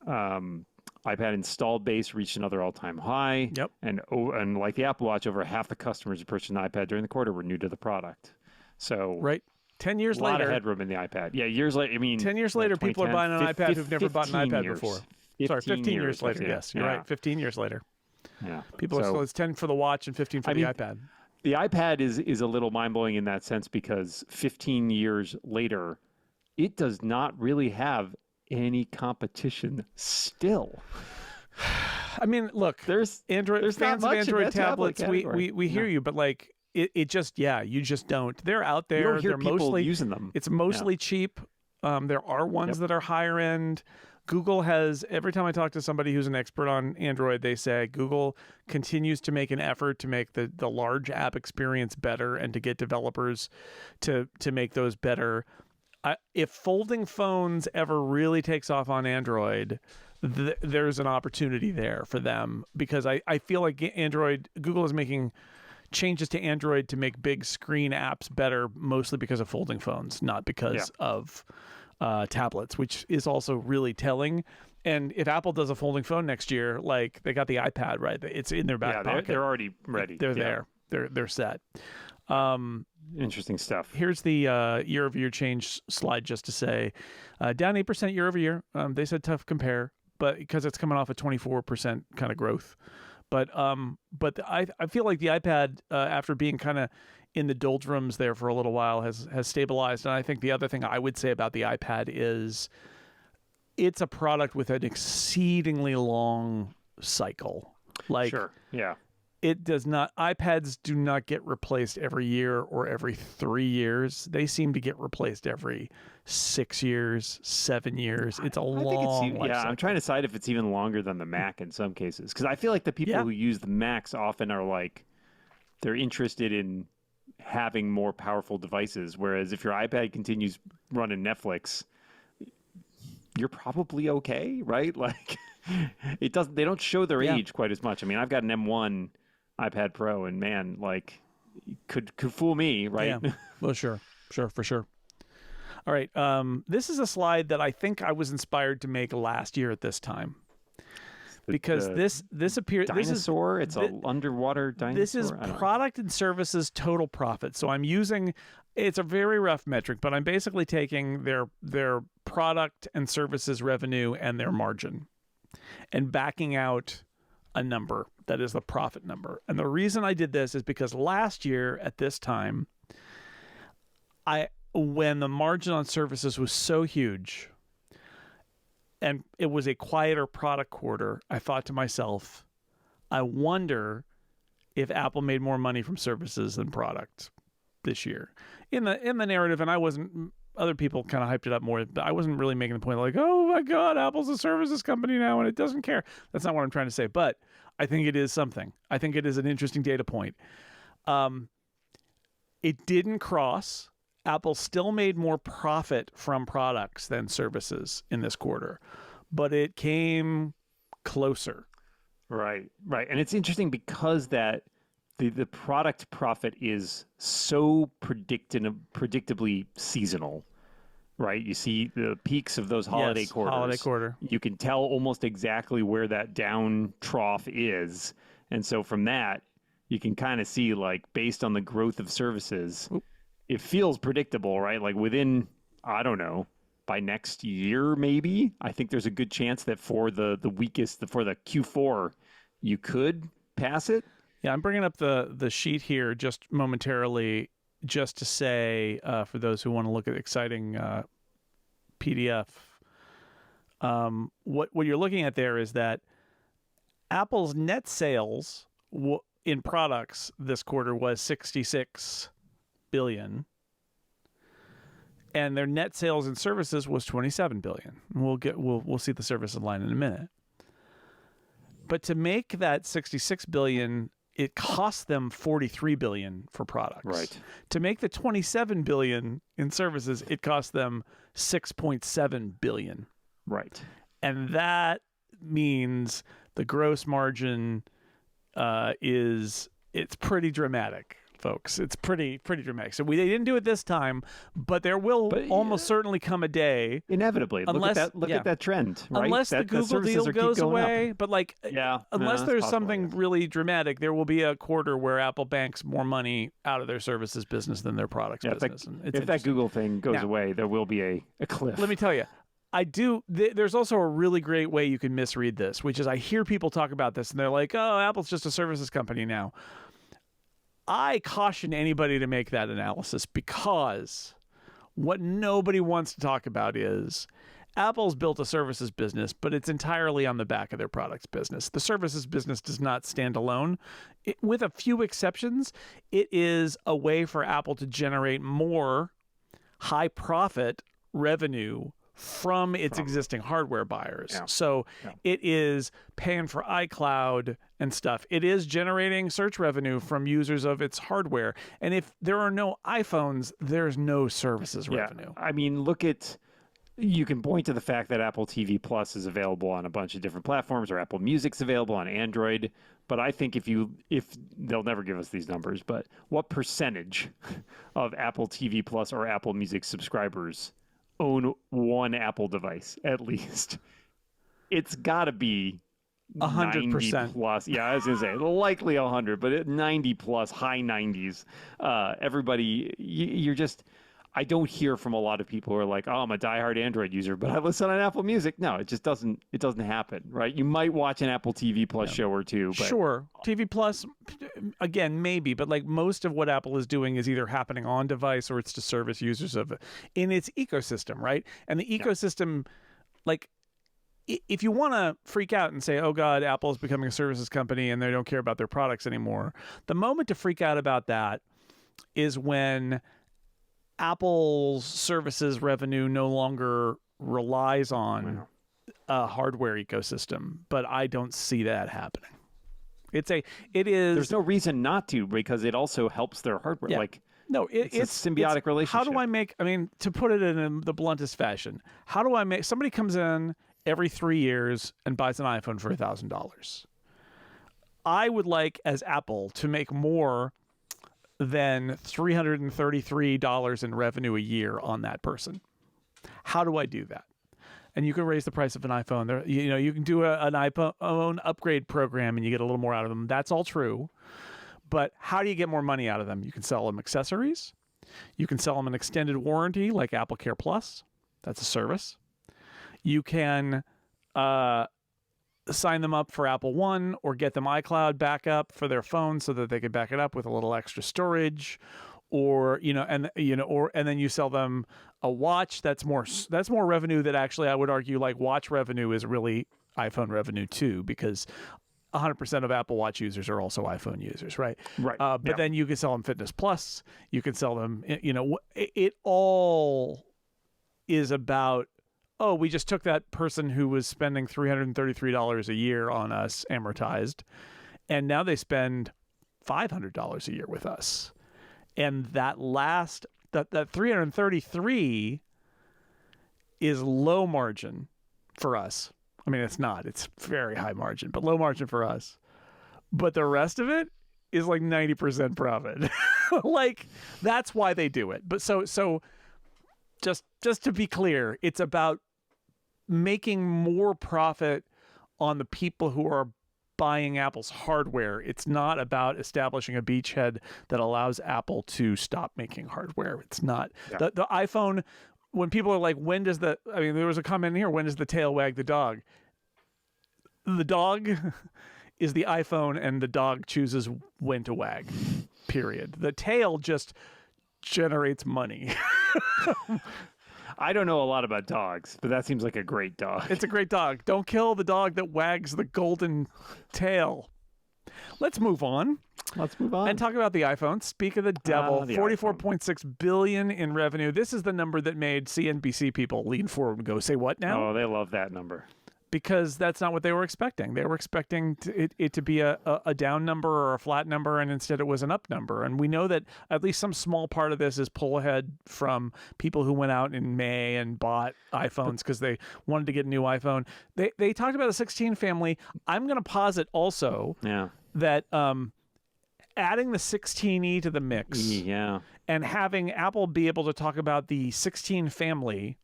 iPad installed base reached another all-time high. Yep. And like the Apple Watch, over half the customers who purchased an iPad during the quarter were new to the product. So Right. 10 years a lot later. of headroom in the iPad. Yeah, years later. I mean, 10 years later, people are buying an iPad who've never bought an 15 iPad years. before. Sorry, 15 years later. yeah, Yes, you're yeah, right. 15 years later. Yeah. People are So- still, it's 10 for the watch and 15 for the mean, iPad. The iPad is a little mind-blowing in that sense because 15 years later, it does not really have any competition still. I mean, look, There's Android there's not fans of much in Android that tablet tablets, category. we hear you, but like it just you just don't. They're out there. You don't hear They're people mostly using them. It's mostly cheap. There are ones that are higher end. Google has, every time I talk to somebody who's an expert on Android, they say Google continues to make an effort to make the large app experience better and to get developers to make those better. If folding phones ever really takes off on Android, there's an opportunity there for them, because I feel like Google is making changes to Android to make big screen apps better, mostly because of folding phones, not because of tablets, which is also really telling. And if Apple does a folding phone next year, like they got the iPad, right? It's in their back pocket. They're already ready. They're there. They're set. Interesting stuff. Here's the year-over-year change slide, just to say, down 8% year-over-year. They said tough compare, but because it's coming off a 24% kind of growth. But I feel like the iPad, after being kind of in the doldrums there for a little while, has stabilized. And I think the other thing I would say about the iPad is it's a product with an exceedingly long cycle. Like, Sure. Yeah. it does not, iPads do not get replaced every year or every 3 years. They seem to get replaced every 6 years, 7 years. It's a long life cycle. I'm trying to decide if it's even longer than the Mac in some cases, because I feel like the people who use the Macs often are like, they're interested in having more powerful devices, whereas if your iPad continues running Netflix, you're probably okay, right? Like, they don't show their age quite as much. I mean, I've got an M1 iPad Pro, and man, like, could fool me, right? Yeah. Well, sure, for sure. All right. This is a slide that I think I was inspired to make last year at this time, because this appears Dinosaur. It's an underwater dinosaur. This is product and services total profit. So I'm using, it's a very rough metric, but I'm basically taking their product and services revenue and their margin and backing out a number that is the profit number. And the reason I did this is because last year at this time, when the margin on services was so huge and it was a quieter product quarter, I thought to myself, I wonder if Apple made more money from services than product this year. In the narrative, and I wasn't, other people kind of hyped it up more, but I wasn't really making the point like, oh my God, Apple's a services company now and it doesn't care. That's not what I'm trying to say, but I think it is something. I think it is an interesting data point. It didn't cross. Apple still made more profit from products than services in this quarter, but it came closer. Right. And it's interesting because that the product profit is so predictably seasonal, right? You see the peaks of those holiday quarters. Holiday quarter. You can tell almost exactly where that down trough is. And so from that, you can kind of see, like, based on the growth of services, it feels predictable, right? Like within, I don't know, by next year, maybe, I think there's a good chance that for the weakest, for the Q4, you could pass it. Yeah, I'm bringing up the sheet here just momentarily, just to say, for those who want to look at exciting PDF, what you're looking at there is that Apple's net sales in products this quarter was $66 billion, and their net sales in services was $27 billion. We'll see the services line in a minute. But to make that $66 billion it costs them $43 billion for products. Right. To make the $27 billion in services, it costs them $6.7 billion. Right. And that means the gross margin it's pretty dramatic, folks. It's pretty dramatic. So they didn't do it this time, but there will almost certainly come a day. Inevitably. Unless, look at that trend, right? Unless the Google deal goes away. But unless there's something really dramatic, there will be a quarter where Apple banks more money out of their services business than their products business. If that Google thing goes away, there will be a cliff. Let me tell you. There's also a really great way you can misread this, which is I hear people talk about this and they're like, oh, Apple's just a services company now. I caution anybody to make that analysis because what nobody wants to talk about is Apple's built a services business, but it's entirely on the back of their products business. The services business does not stand alone. With a few exceptions, it is a way for Apple to generate more high profit revenue from its existing hardware buyers. Yeah. So it is paying for iCloud and stuff. It is generating search revenue from users of its hardware. And if there are no iPhones, there's no services revenue. I mean, you can point to the fact that Apple TV Plus is available on a bunch of different platforms, or Apple Music's available on Android. But I think if they'll never give us these numbers, but what percentage of Apple TV Plus or Apple Music subscribers own one Apple device at least? It's got to be 100% plus. Yeah, I was gonna say likely 100, but 90 plus, high 90s. Everybody, you're just. I don't hear from a lot of people who are like, "Oh, I'm a diehard Android user, but I listen on Apple Music." No, it just doesn't. It doesn't happen, right? You might watch an Apple TV Plus show or two. But... Sure, TV Plus, again, maybe, but like most of what Apple is doing is either happening on device or it's to service users of it in its ecosystem, right? And the ecosystem, like, if you want to freak out and say, "Oh God, Apple is becoming a services company and they don't care about their products anymore," the moment to freak out about that is when Apple's services revenue no longer relies on a hardware ecosystem, but I don't see that happening. It is. There's no reason not to, because it also helps their hardware. Yeah. Like, no, it's a symbiotic relationship. How do I make? I mean, to put it in the bluntest fashion, how do I make? Somebody comes in every 3 years and buys an iPhone for $1,000. I would like, as Apple, to make more than $333 in revenue a year on that person. How do I do that? And you can raise the price of an iPhone. You can do an iPhone upgrade program and you get a little more out of them. That's all true. But how do you get more money out of them? You can sell them accessories. You can sell them an extended warranty like Apple Care Plus. That's a service. You can sign them up for Apple One or get them iCloud backup for their phone so that they can back it up with a little extra storage, or and then you sell them a watch. That's more revenue that actually I would argue like watch revenue is really iPhone revenue too, because 100% of Apple Watch users are also iPhone users, right? Right. But then you can sell them Fitness Plus. You can sell them, it all is about, oh, we just took that person who was spending $333 a year on us amortized, and now they spend $500 a year with us. And that that 333 is low margin for us. I mean, it's not. It's very high margin, but low margin for us. But the rest of it is like 90% profit. Like, that's why they do it. But so just to be clear, it's about making more profit on the people who are buying Apple's hardware. It's not about establishing a beachhead that allows Apple to stop making hardware. It's not. Yeah. The iPhone, when people are like, there was a comment in here, when does the tail wag the dog? The dog is the iPhone and the dog chooses when to wag, period. The tail just generates money. I don't know a lot about dogs, but that seems like a great dog. It's a great dog. Don't kill the dog that wags the golden tail. Let's move on. And talk about the iPhone. Speak of the devil, $44.6 billion in revenue. This is the number that made CNBC people lean forward and go, say what now? Oh, they love that number. because that's not what they were expecting. They were expecting it to be a down number or a flat number, and instead it was an up number. And we know that at least some small part of this is pull ahead from people who went out in May and bought iPhones because they wanted to get a new iPhone. They talked about a 16 family. I'm going to posit also that adding the 16E to the mix and having Apple be able to talk about the 16 family,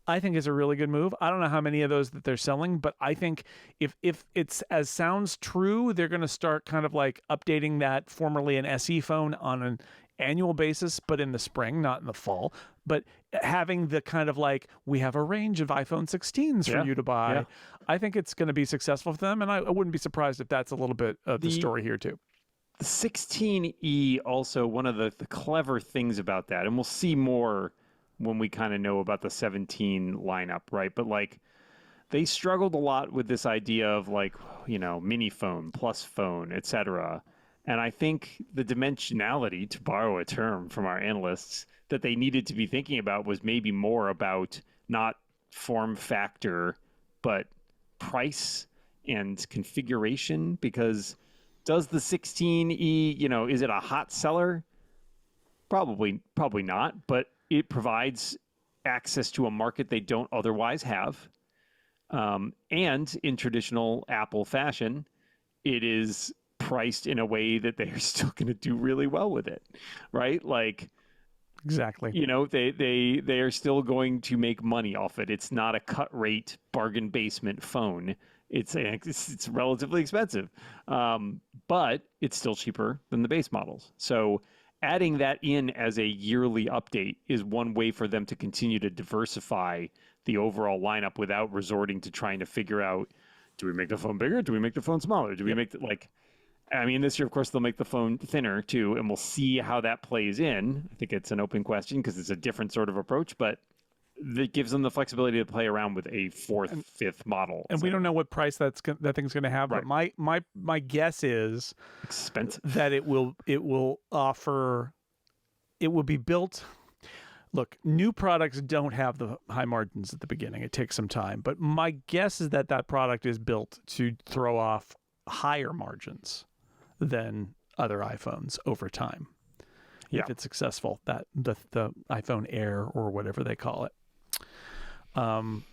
I think is a really good move. I don't know how many of those that they're selling, but I think if it's as sounds true, they're going to start kind of like updating that formerly an SE phone on an annual basis, but in the spring, not in the fall. But having the kind of like, we have a range of iPhone 16s for you to buy, I think it's going to be successful for them. And I wouldn't be surprised if that's a little bit of the story here too. The 16E also, one of the clever things about that, and we'll see more when we kind of know about the 17 lineup, right? But like they struggled a lot with this idea of like, mini phone, plus phone, etc. And I think the dimensionality, to borrow a term from our analysts, that they needed to be thinking about was maybe more about not form factor, but price and configuration. Because does the 16E, is it a hot seller? Probably not, but it provides access to a market they don't otherwise have. And in traditional Apple fashion, it is priced in a way that they're still going to do really well with it, right? Like, exactly. They are still going to make money off it. It's not a cut rate bargain basement phone. It's relatively expensive, but it's still cheaper than the base models. So adding that in as a yearly update is one way for them to continue to diversify the overall lineup without resorting to trying to figure out, do we make the phone bigger? Do we make the phone smaller? Do we make this year, of course, they'll make the phone thinner too, and we'll see how that plays in. I think it's an open question because it's a different sort of approach, but that gives them the flexibility to play around with a fourth, fifth model. And we don't know what price that thing's going to have, but my guess is expensive, that it will be built. Look, new products don't have the high margins at the beginning. It takes some time, but my guess is that product is built to throw off higher margins than other iPhones over time. If it's successful, that the iPhone Air or whatever they call it.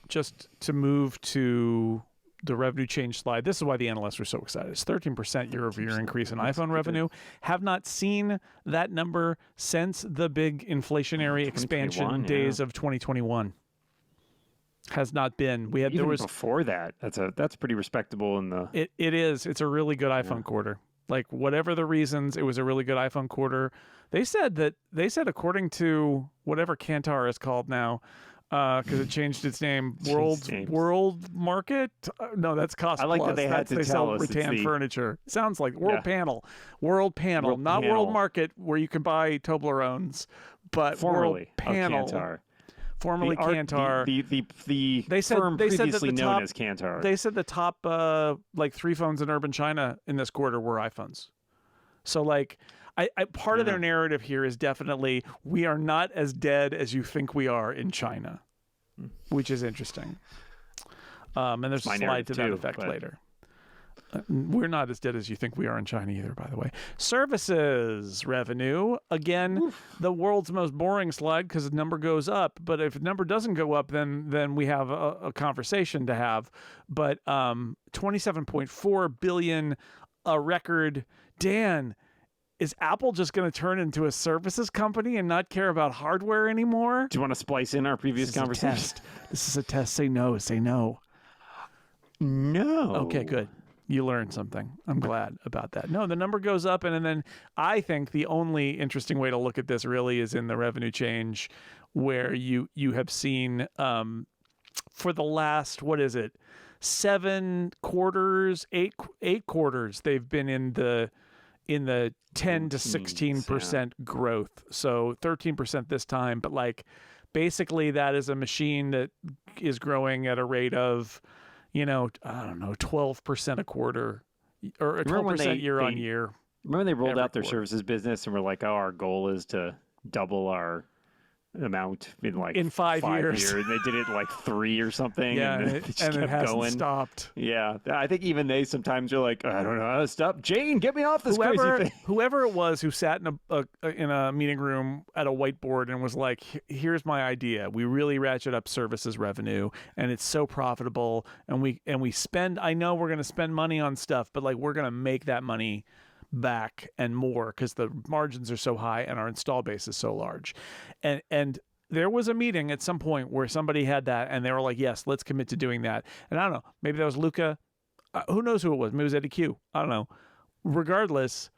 Just to move to the revenue change slide, this is why the analysts were so excited. It's 13% year-over-year increase in iPhone revenue. Have not seen that number since the big inflationary expansion days of 2021. Has not been. Before that. That's pretty respectable in the. It is. It's a really good iPhone quarter. Like, whatever the reasons, it was a really good iPhone quarter. They said according to whatever Kantar is called now, because it changed its name, World Market. No, that's Cost I like Plus. that they had to tell us rattan furniture. Sounds like World Panel, not World Market, where you can buy Toblerones, but formerly World Panel. Kantar. Formerly Kantar. The firm previously known as Kantar. They said the top 3 phones in urban China in this quarter were iPhones. So part of their narrative here is definitely, we are not as dead as you think we are in China, which is interesting. And there's a slide to that effect later. We're not as dead as you think we are in China either, by the way. Services revenue. Again, the world's most boring slide because the number goes up. But if the number doesn't go up, then we have a conversation to have. But $27.4 billion, a record. Dan, is Apple just going to turn into a services company and not care about hardware anymore? Do you want to splice in our previous conversation? This is a test. Say no. Say no. No. Okay, good. You learned something. I'm glad about that. No, the number goes up, and then I think the only interesting way to look at this really is in the revenue change, where you have seen for the last, 7 quarters, 8 quarters, they've been in the 10 to 16% growth. So 13% this time, but basically that is a machine that is growing at a rate of 12% a quarter or 12% year on year. Remember they rolled out their services business and were like, our goal is to double our amount in like In 5 years. And they did it in like 3 or something. Yeah, and and then it, they just and it kept hasn't going. stopped. Yeah, I think even they sometimes are like, I don't know how to stop. Jane, get me off this crazy thing. Whoever it was who sat in a meeting room at a whiteboard and was like, "Here's my idea. We really ratchet up services revenue, and it's so profitable. And we spend. I know we're going to spend money on stuff, but like we're going to make that money back and more because the margins are so high and our install base is so large." And there was a meeting at some point where somebody had that, and they were like, "Yes, let's commit to doing that." And I don't know, maybe that was Luca. Who knows who it was? Maybe it was Eddie Q. I don't know. Regardless,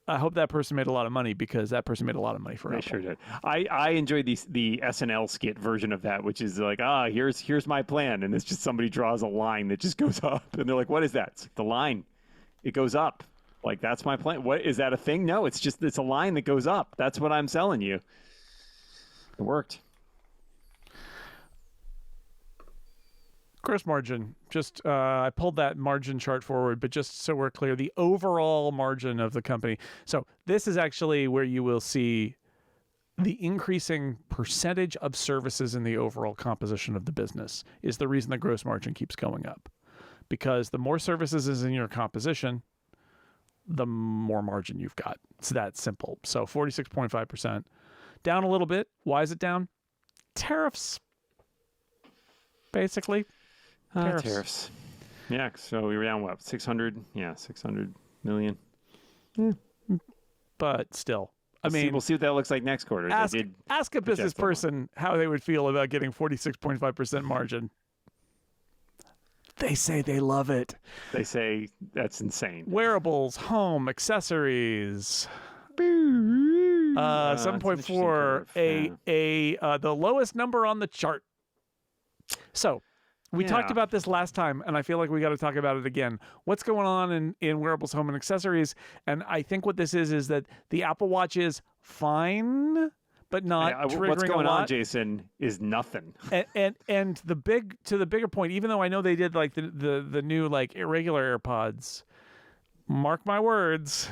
I hope that person made a lot of money because that person made a lot of money for They Apple. sure did. I enjoyed the SNL skit version of that, which is like, here's my plan, and it's just somebody draws a line that just goes up, and they're like, what is that? It's like, the line, it goes up. Like, that's my plan. What is that a thing? No, it's a line that goes up. That's what I'm selling you. It worked. Gross margin. Just I pulled that margin chart forward, but just so we're clear, the overall margin of the company. So this is actually where you will see the increasing percentage of services in the overall composition of the business is the reason the gross margin keeps going up. Because the more services is in your composition, the more margin you've got. It's that simple. So 46.5%. Down a little bit. Why is it down? Tariffs. Basically. Tariffs. Yeah, so we were down, what, 600? Yeah, 600 million. But still. I mean, we'll see what that looks like next quarter. ask a business adjust a lot. person how they would feel about getting 46.5% margin. They say they love it. They say that's insane. Wearables, home, accessories. It's an 7.4, interesting curve. the lowest number on the chart. So we talked Yeah. about this last time, and I feel like we got to talk about it again. What's going on in wearables, home, and accessories? And I think what this is that the Apple Watch is fine, but not triggering What's going a lot. on, Jason, is nothing. And the bigger point, even though I know they did like the new like irregular AirPods, mark my words,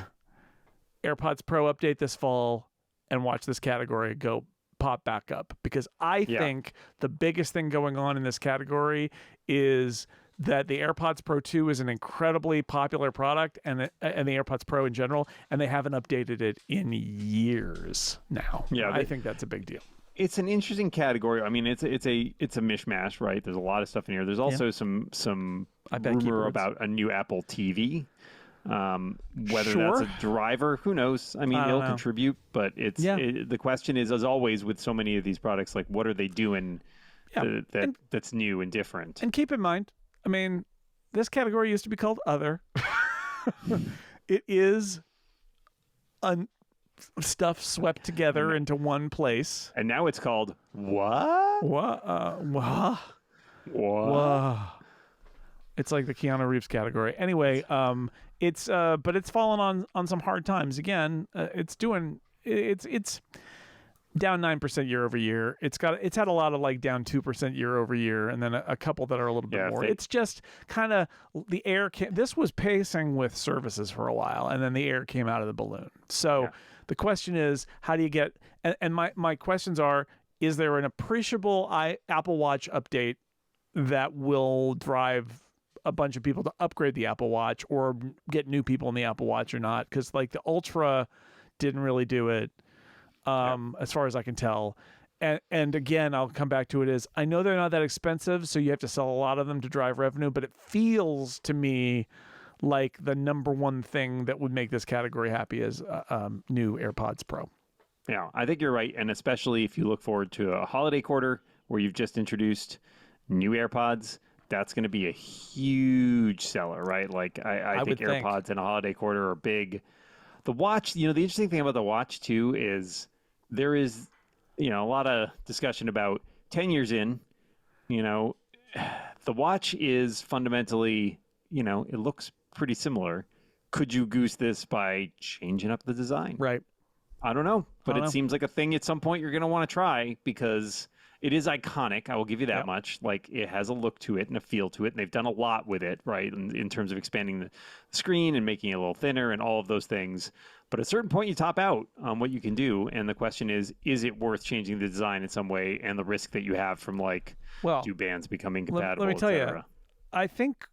AirPods Pro update this fall, and watch this category go pop back up, because I think the biggest thing going on in this category is that the AirPods Pro 2 is an incredibly popular product, and the AirPods Pro in general, and they haven't updated it in years now. Yeah, I think that's a big deal. It's an interesting category. I mean, it's a mishmash, right? There's a lot of stuff in here. There's also some I bet rumor keyboards. about a new Apple TV. Whether Sure. that's a driver, who knows? I mean, I don't it'll know. contribute, but the question is, as always with so many of these products, like, what are they doing that's new and different? And keep in mind, I mean, this category used to be called Other. It is stuff swept together into one place. And now it's called what? What? It's like the Keanu Reeves category. Anyway, but it's fallen on some hard times. Again, it's down 9% year over year. It's had a lot of like down 2% year over year, and then a couple that are a little bit more. It's just kind of the air. This was pacing with services for a while, and then the air came out of the balloon. So the question is, how do you get? And my questions are: is there an appreciable Apple Watch update that will drive a bunch of people to upgrade the Apple Watch, or get new people in the Apple Watch, or not? Because like the Ultra didn't really do it. As far as I can tell. And again, I'll come back to it is, I know they're not that expensive, so you have to sell a lot of them to drive revenue, but it feels to me like the number one thing that would make this category happy is new AirPods Pro. Yeah, I think you're right. And especially if you look forward to a holiday quarter where you've just introduced new AirPods, that's going to be a huge seller, right? Like I think AirPods in a holiday quarter are big. The watch, the interesting thing about the watch too is there is, a lot of discussion about 10 years in, the watch is fundamentally, it looks pretty similar. Could you goose this by changing up the design? Right. I don't know, but it seems like a thing at some point you're going to want to try, because it is iconic. I will give you that much. Like, it has a look to it and a feel to it, and they've done a lot with it, right? In terms of expanding the screen and making it a little thinner and all of those things. But at a certain point, you top out on what you can do, and the question is it worth changing the design in some way, and the risk that you have from like Well, two bands becoming compatible? let me tell you, etc. I think.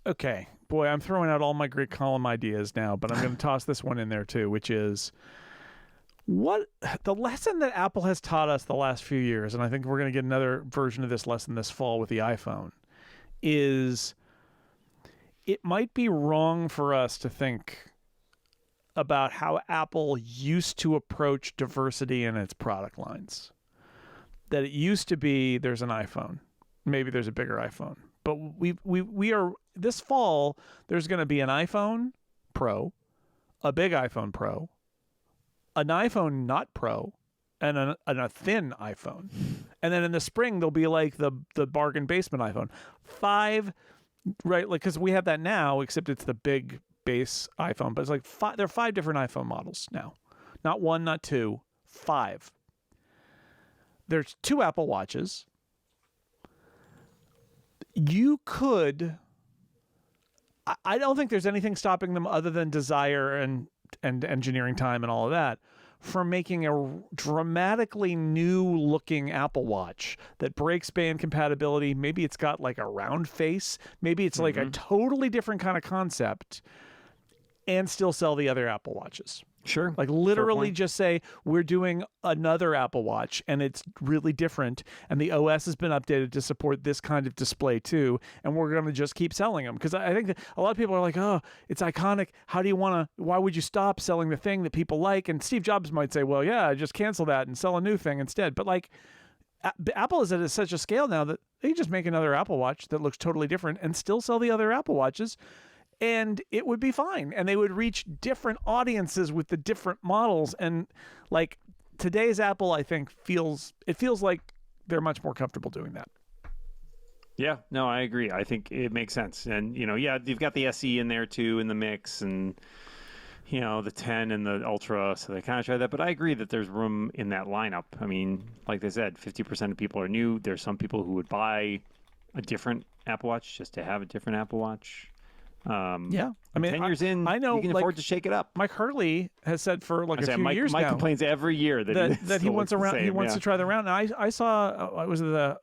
Okay, boy, I'm throwing out all my great column ideas now, but I'm going to toss this one in there too, which is what the lesson that Apple has taught us the last few years, and I think we're going to get another version of this lesson this fall with the iPhone, is it might be wrong for us to think about how Apple used to approach diversity in its product lines. That it used to be there's an iPhone, maybe there's a bigger iPhone, but we are this fall there's going to be an iPhone Pro, a big iPhone Pro, an iPhone not Pro, and a thin iPhone, and then in the spring there'll be like the bargain basement iPhone, 5, right? Like because we have that now, except it's the big base iPhone, but it's like there are 5 different iPhone models now, not 1, not 2, 5. There's 2 Apple Watches. You could. I don't think there's anything stopping them other than desire and engineering time and all of that from making a dramatically new looking Apple Watch that breaks band compatibility. Maybe it's got like a round face. Maybe it's like a totally different kind of concept and still sell the other Apple Watches. Sure. Like literally just say, we're doing another Apple Watch and it's really different and the OS has been updated to support this kind of display too. And we're going to just keep selling them. Because I think that a lot of people are like, oh, it's iconic. How do you want to, why would you stop selling the thing that people like? And Steve Jobs might say, well, yeah, just cancel that and sell a new thing instead. But like Apple is at such a scale now that they just make another Apple Watch that looks totally different and still sell the other Apple Watches. And it would be fine. And they would reach different audiences with the different models. And like today's Apple, I think feels like they're much more comfortable doing that. Yeah, no, I agree. I think it makes sense. And, yeah, you've got the SE in there too in the mix and, the 10 and the Ultra. So they kind of try that. But I agree that there's room in that lineup. I mean, like they said, 50% of people are new. There's some people who would buy a different Apple Watch just to have a different Apple Watch. Yeah, I mean, 10 years in, I know you can afford to shake it up. Mike Hurley has said for like a few years Mike now. complains every year that he wants around. He wants to to try the round. And I saw was it the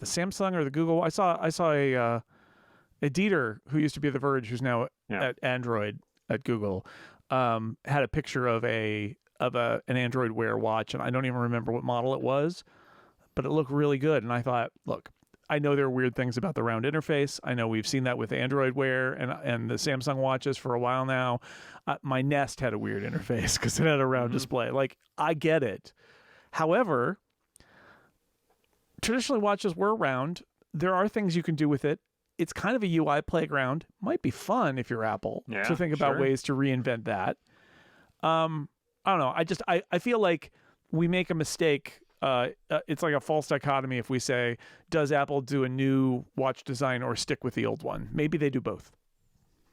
Samsung or the Google? I saw a Dieter who used to be at The Verge, who's now at Android at Google, had a picture of an Android Wear watch, and I don't even remember what model it was, but it looked really good. And I thought, look, I know there are weird things about the round interface. I know we've seen that with Android Wear and the Samsung watches for a while now. My Nest had a weird interface because it had a round display. Like, I get it. However, traditionally watches were round. There are things you can do with it. It's kind of a UI playground. Might be fun if you're Apple to think about ways to reinvent that. I don't know. I feel like we make a mistake. It's like a false dichotomy if we say, does Apple do a new watch design or stick with the old one? Maybe they do both.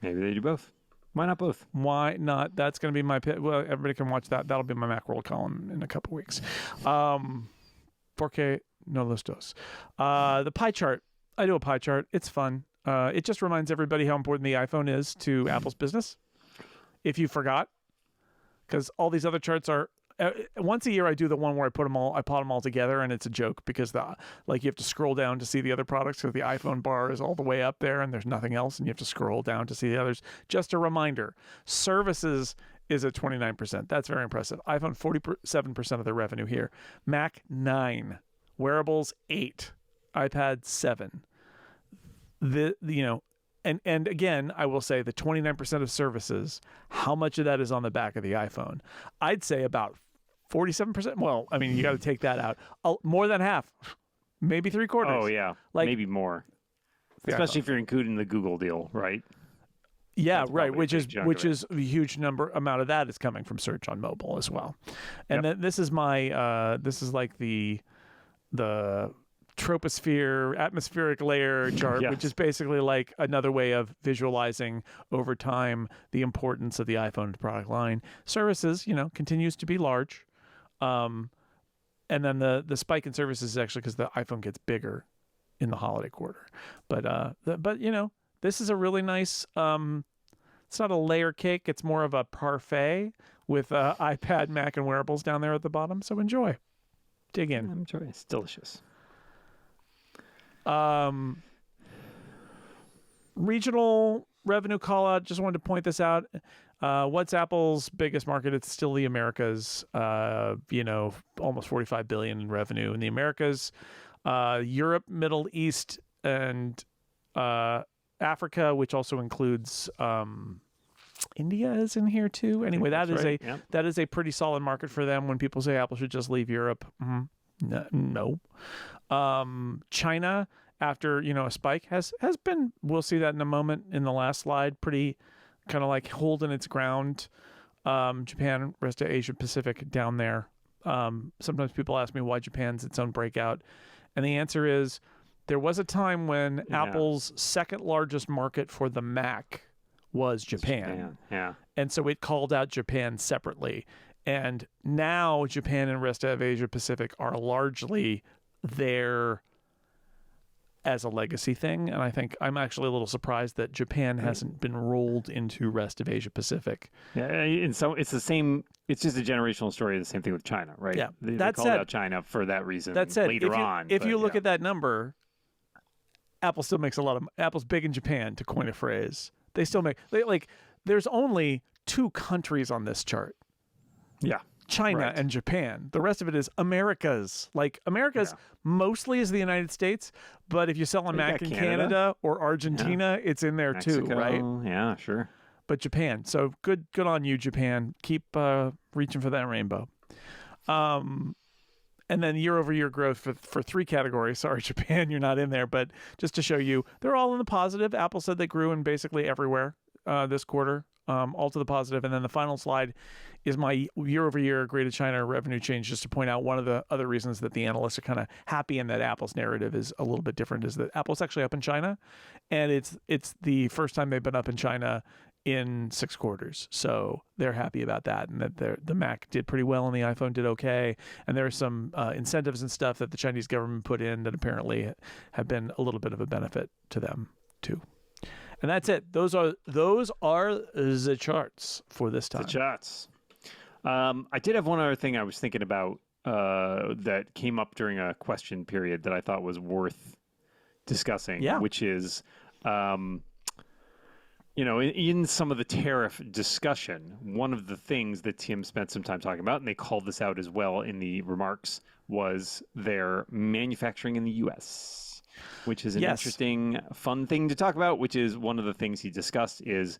Maybe they do both. Why not both? Why not? That's going to be my well, everybody can watch that. That'll be my Macworld column in a couple weeks. 4K, no los dos. The pie chart. I do a pie chart. It's fun. It just reminds everybody how important the iPhone is to Apple's business. If you forgot, because all these other charts are. Once a year, I do the one where I plot them all together, and it's a joke because you have to scroll down to see the other products because the iPhone bar is all the way up there, and there's nothing else, and you have to scroll down to see the others. Just a reminder: services is at 29%. That's very impressive. iPhone 47% of the revenue here. Mac 9, wearables 8, iPad 7. And again, I will say the 29% of services, how much of that is on the back of the iPhone? I'd say about 47%. Well, I mean, you got to take that out. More than half, maybe 3/4. Oh, yeah. Maybe more. Especially if you're including the Google deal, right? Yeah, That's right. Which is a huge amount of that is coming from search on mobile as well. And then this is like the troposphere atmospheric layer chart, which is basically like another way of visualizing over time the importance of the iPhone product line. Services, continues to be large. And then the spike in services is actually because the iPhone gets bigger in the holiday quarter. But this is a really nice It's not a layer cake. It's more of a parfait with iPad, Mac, and Wearables down there at the bottom. So enjoy. Dig in. I'm enjoying it. It's delicious. Regional revenue call out. Just wanted to point this out. What's Apple's biggest market? It's still the Americas. Almost 45 billion in revenue in the Americas. Europe, Middle East, and Africa, which also includes India, is in here too. Anyway, that is a pretty solid market for them. When people say Apple should just leave Europe, no. China, after a spike, has been. We'll see that in a moment in the last slide. Pretty kind of like holding its ground. Japan, rest of Asia Pacific down there. Sometimes people ask me why Japan's its own breakout, and the answer is there was a time when Apple's second largest market for the Mac was Japan. Yeah. And so it called out Japan separately. And now Japan and rest of Asia Pacific are largely there as a legacy thing. And I think I'm actually a little surprised that Japan hasn't been rolled into rest of Asia Pacific. Yeah, and so it's the same. It's just a generational story. The same thing with China, right? Yeah. They That called said- out China for that reason. That said, later on. if you look at that number, Apple still makes a lot of. Apple's big in Japan, to coin a phrase. They still make there's only two countries on this chart. Yeah. China Right. and Japan. The rest of it is America's. America's mostly is the United States, but if you sell a You Mac got in Canada. Canada or Argentina, it's in there Mexico, too, right? Yeah, sure. But Japan. So good on you, Japan. Keep reaching for that rainbow. And then year-over-year growth for three categories. Sorry, Japan, you're not in there, but just to show you, they're all in the positive. Apple said they grew in basically everywhere this quarter, all to the positive. And then the final slide is my year-over-year Greater China revenue change, just to point out one of the other reasons that the analysts are kind of happy in that Apple's narrative is a little bit different, is that Apple's actually up in China, and it's the first time they've been up in China in 6 quarters. So they're happy about that, and that the Mac did pretty well and the iPhone did okay. And there are some incentives and stuff that the Chinese government put in that apparently have been a little bit of a benefit to them too. And that's it. Those are the charts for this time. The charts. I did have one other thing I was thinking about that came up during a question period that I thought was worth discussing, which is in some of the tariff discussion, one of the things that Tim spent some time talking about, and they called this out as well in the remarks, was their manufacturing in the U.S., which is an interesting, fun thing to talk about, which is one of the things he discussed is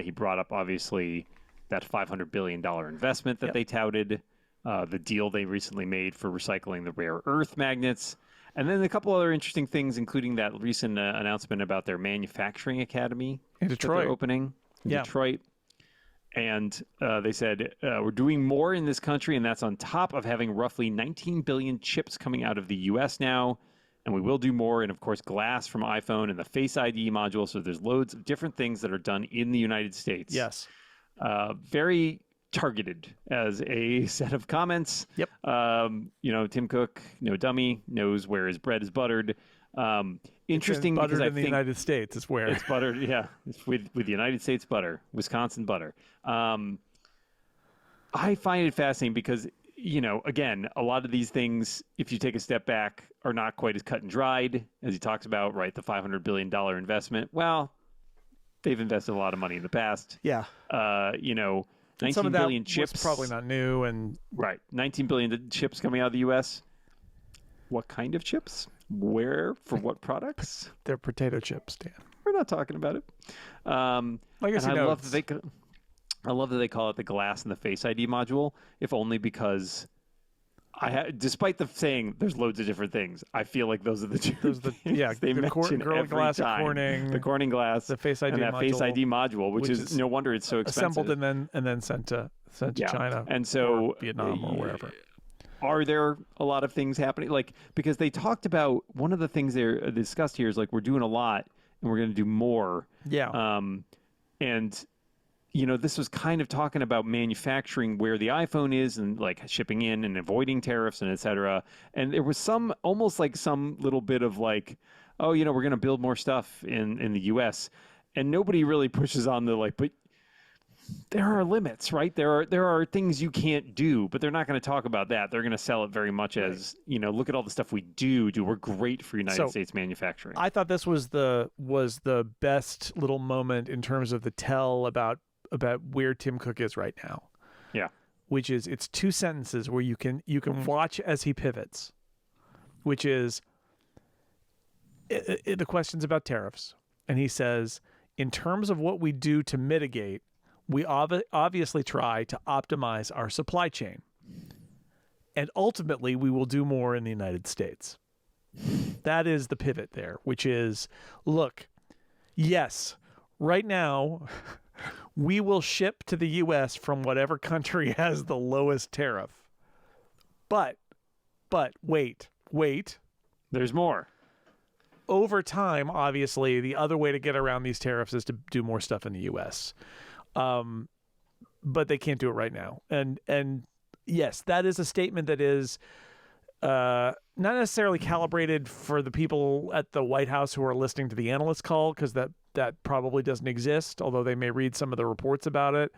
he brought up, obviously, that $500 billion investment that they touted, the deal they recently made for recycling the rare earth magnets, and then a couple other interesting things, including that recent announcement about their manufacturing academy in Detroit, that they're opening in Detroit. And they said, we're doing more in this country, and that's on top of having roughly 19 billion chips coming out of the U.S. now. And we will do more. And, of course, glass from iPhone and the Face ID module. So there's loads of different things that are done in the United States. Yes. Very targeted as a set of comments. Yep. Tim Cook, no dummy, knows where his bread is buttered. Interesting buttered because I in the think United States is where it's buttered. Yeah, it's with the United States butter, Wisconsin butter. I find it fascinating because again, a lot of these things, if you take a step back, are not quite as cut and dried as he talks about. Right, the $500 billion investment. Well, they've invested a lot of money in the past. Yeah. 19 billion chips. Was probably not new, and 19 billion chips coming out of the U.S. What kind of chips? Where? For what products? They're potato chips, Dan. We're not talking about it. Legacy I love notes. that I love that they call it the glass and the Face ID module, if only because despite the saying there's loads of different things, I feel like those are the two. They mention Gorilla every Glass at time. Corning, the Corning glass, the Face ID and that module, Face ID module, which is no wonder it's so expensive. Assembled and then sent to China, and so or Vietnam or wherever. Are there a lot of things happening? Because they talked about one of the things they discussed here is we're doing a lot and we're going to do more. Yeah. And this was kind of talking about manufacturing where the iPhone is and shipping in and avoiding tariffs and et cetera. And there was some little bit of we're going to build more stuff in the US. And nobody really pushes on but there are limits, right? There are things you can't do, but they're not going to talk about that. They're going to sell it very much as, look at all the stuff we do. We're great for United States manufacturing. I thought this was the best little moment in terms of the tell about where Tim Cook is right now. Yeah. Which is, it's 2 sentences where you can watch as he pivots, which is the questions about tariffs. And he says, in terms of what we do to mitigate, we obviously try to optimize our supply chain. And ultimately, we will do more in the United States. That is the pivot there, which is, look, yes, right now, we will ship to the U.S. from whatever country has the lowest tariff. But wait. There's more. Over time, obviously, the other way to get around these tariffs is to do more stuff in the U.S. But they can't do it right now. And yes, that is a statement that is not necessarily calibrated for the people at the White House who are listening to the analyst call, because that probably doesn't exist, although they may read some of the reports about it.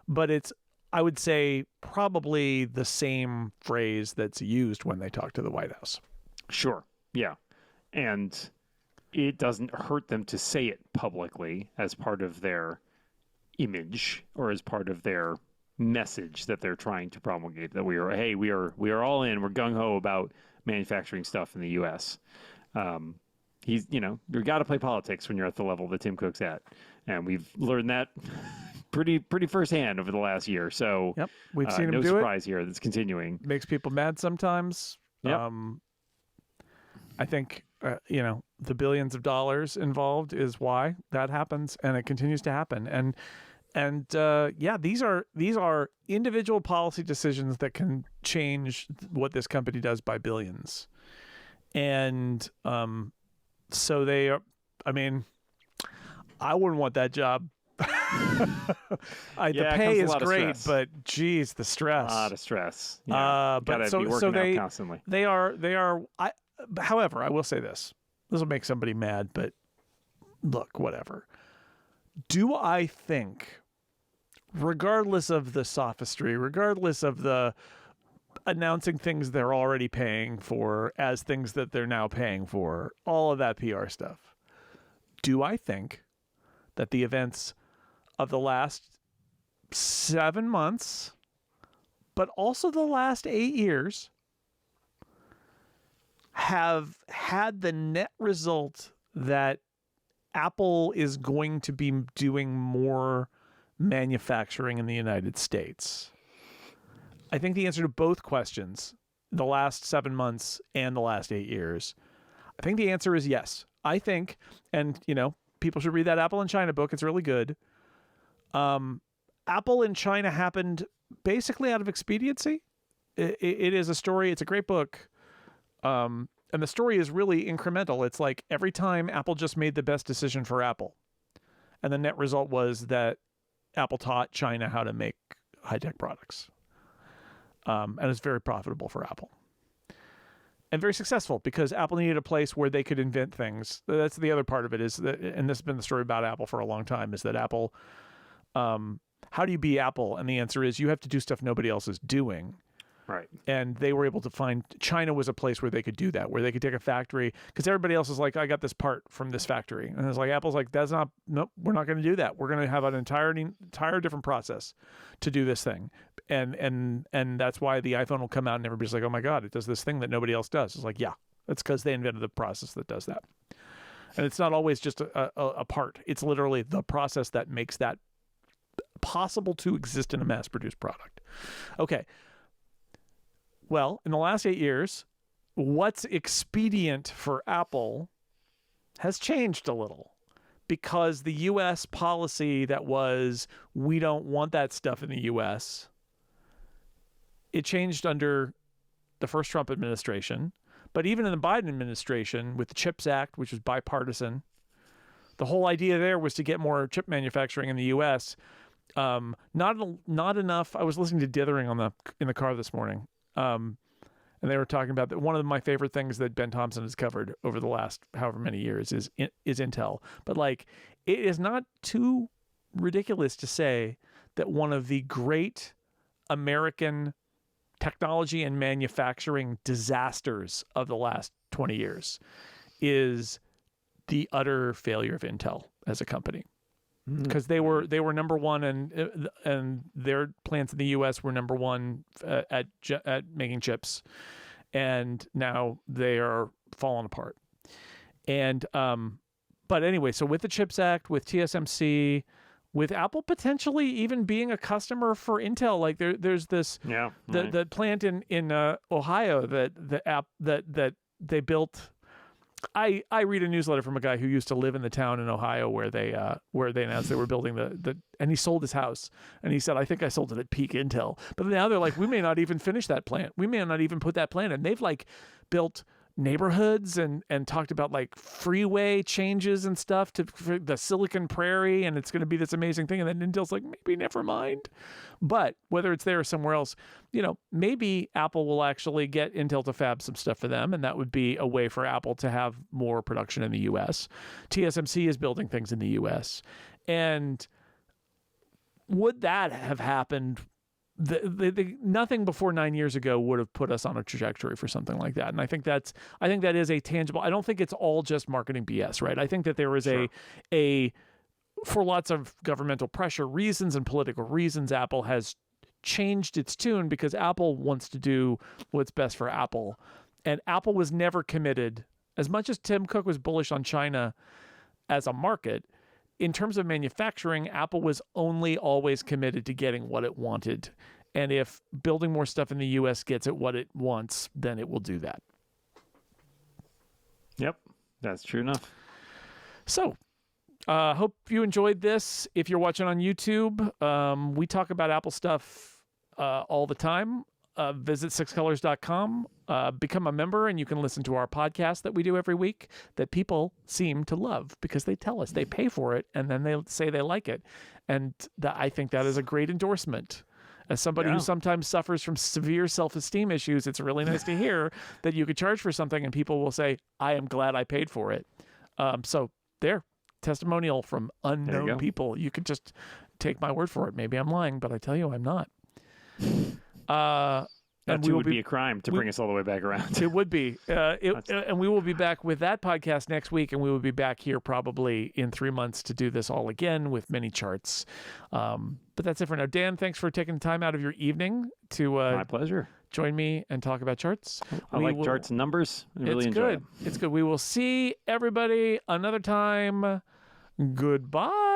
But it's, I would say, probably the same phrase that's used when they talk to the White House. Sure. Yeah. And it doesn't hurt them to say it publicly as part of their image or as part of their message that they're trying to promulgate, that we are all in, we're gung-ho about manufacturing stuff in the U.S. He's, you got to play politics when you're at the level that Tim Cook's at. And we've learned that pretty firsthand over the last year. So yep, we've seen him do it. No surprise here that's continuing. Makes people mad sometimes. Yep. I think, the billions of dollars involved is why that happens, and it continues to happen. And these are individual policy decisions that can change what this company does by billions. And so they are, I wouldn't want that job. The pay is great, but geez, the stress. A lot of stress. Yeah. But be working out constantly. They are. However, I will say this. This will make somebody mad, but look, whatever. Do I think, regardless of the sophistry, regardless of the announcing things they're already paying for as things that they're now paying for, all of that PR stuff, do I think that the events of the last 7 months, but also the last 8 years, have had the net result that Apple is going to be doing more manufacturing in the United States? I think the answer to both questions, the last 7 months and the last 8 years, I think the answer is yes. I think, and people should read that Apple in China book. It's really good. Apple in China happened basically out of expediency. It is a story. It's a great book. And the story is really incremental. It's like every time Apple just made the best decision for Apple. And the net result was that Apple taught China how to make high-tech products. And it's very profitable for Apple. And very successful, because Apple needed a place where they could invent things. That's the other part of it, is that, and this has been the story about Apple for a long time, is that Apple, how do you be Apple? And the answer is you have to do stuff nobody else is doing. Right. And they were able to find, China was a place where they could do that, where they could take a factory, because everybody else is like, I got this part from this factory. And it's like, Apple's like, nope, we're not going to do that. We're going to have an entire different process to do this thing. And that's why the iPhone will come out and everybody's like, oh my God, it does this thing that nobody else does. It's like, yeah, that's because they invented the process that does that. And it's not always just a part. It's literally the process that makes that possible to exist in a mass-produced product. Okay. Well, in the last 8 years, what's expedient for Apple has changed a little, because the U.S. policy that was, we don't want that stuff in the U.S., it changed under the first Trump administration. But even in the Biden administration, with the CHIPS Act, which was bipartisan, the whole idea there was to get more chip manufacturing in the U.S. Not enough. I was listening to Dithering in the car this morning. And they were talking about that one of my favorite things that Ben Thompson has covered over the last however many years is Intel. But like, it is not too ridiculous to say that one of the great American technology and manufacturing disasters of the last 20 years is the utter failure of Intel as a company. Because they were number one, and their plants in the U.S. were number one at making chips, and now they are falling apart. And but anyway, so with the CHIPS Act, with TSMC, with Apple potentially even being a customer for Intel, like there's this the plant in Ohio that they built. I read a newsletter from a guy who used to live in the town in Ohio where they announced they were building and he sold his house, and he said, I think I sold it at peak Intel. But now they're like, we may not even finish that plant. We may not even put that plant in. They've like built neighborhoods and talked about like freeway changes and stuff for the Silicon Prairie, and it's going to be this amazing thing. And then Intel's like, maybe never mind. But whether it's there or somewhere else, maybe Apple will actually get Intel to fab some stuff for them, and that would be a way for Apple to have more production in the U.S. TSMC is building things in the U.S. And would that have happened? Nothing before 9 years ago would have put us on a trajectory for something like that. And I think that is a tangible. I don't think it's all just marketing BS, right? I think that there is a for lots of governmental pressure reasons and political reasons, Apple has changed its tune because Apple wants to do what's best for Apple. And Apple was never committed, as much as Tim Cook was bullish on China as a market, in terms of manufacturing, Apple was only always committed to getting what it wanted. And if building more stuff in the U.S. gets it what it wants, then it will do that. Yep, that's true enough. So, hope you enjoyed this. If you're watching on YouTube, we talk about Apple stuff all the time. Visit sixcolors.com, become a member, and you can listen to our podcast that we do every week that people seem to love because they tell us they pay for it and then they say they like it. And I think that is a great endorsement. As somebody who sometimes suffers from severe self-esteem issues, it's really nice to hear that you could charge for something and people will say, I am glad I paid for it. So testimonial from unknown people. You could just take my word for it. Maybe I'm lying, but I tell you I'm not. That too would be a crime to bring us all the way back around. It would be. And we will be back with that podcast next week, and we will be back here probably in 3 months to do this all again with many charts. But that's it for now. Dan, thanks for taking the time out of your evening to my pleasure. Join me and talk about charts. I like charts and numbers. I really enjoy them. It's good. We will see everybody another time. Goodbye.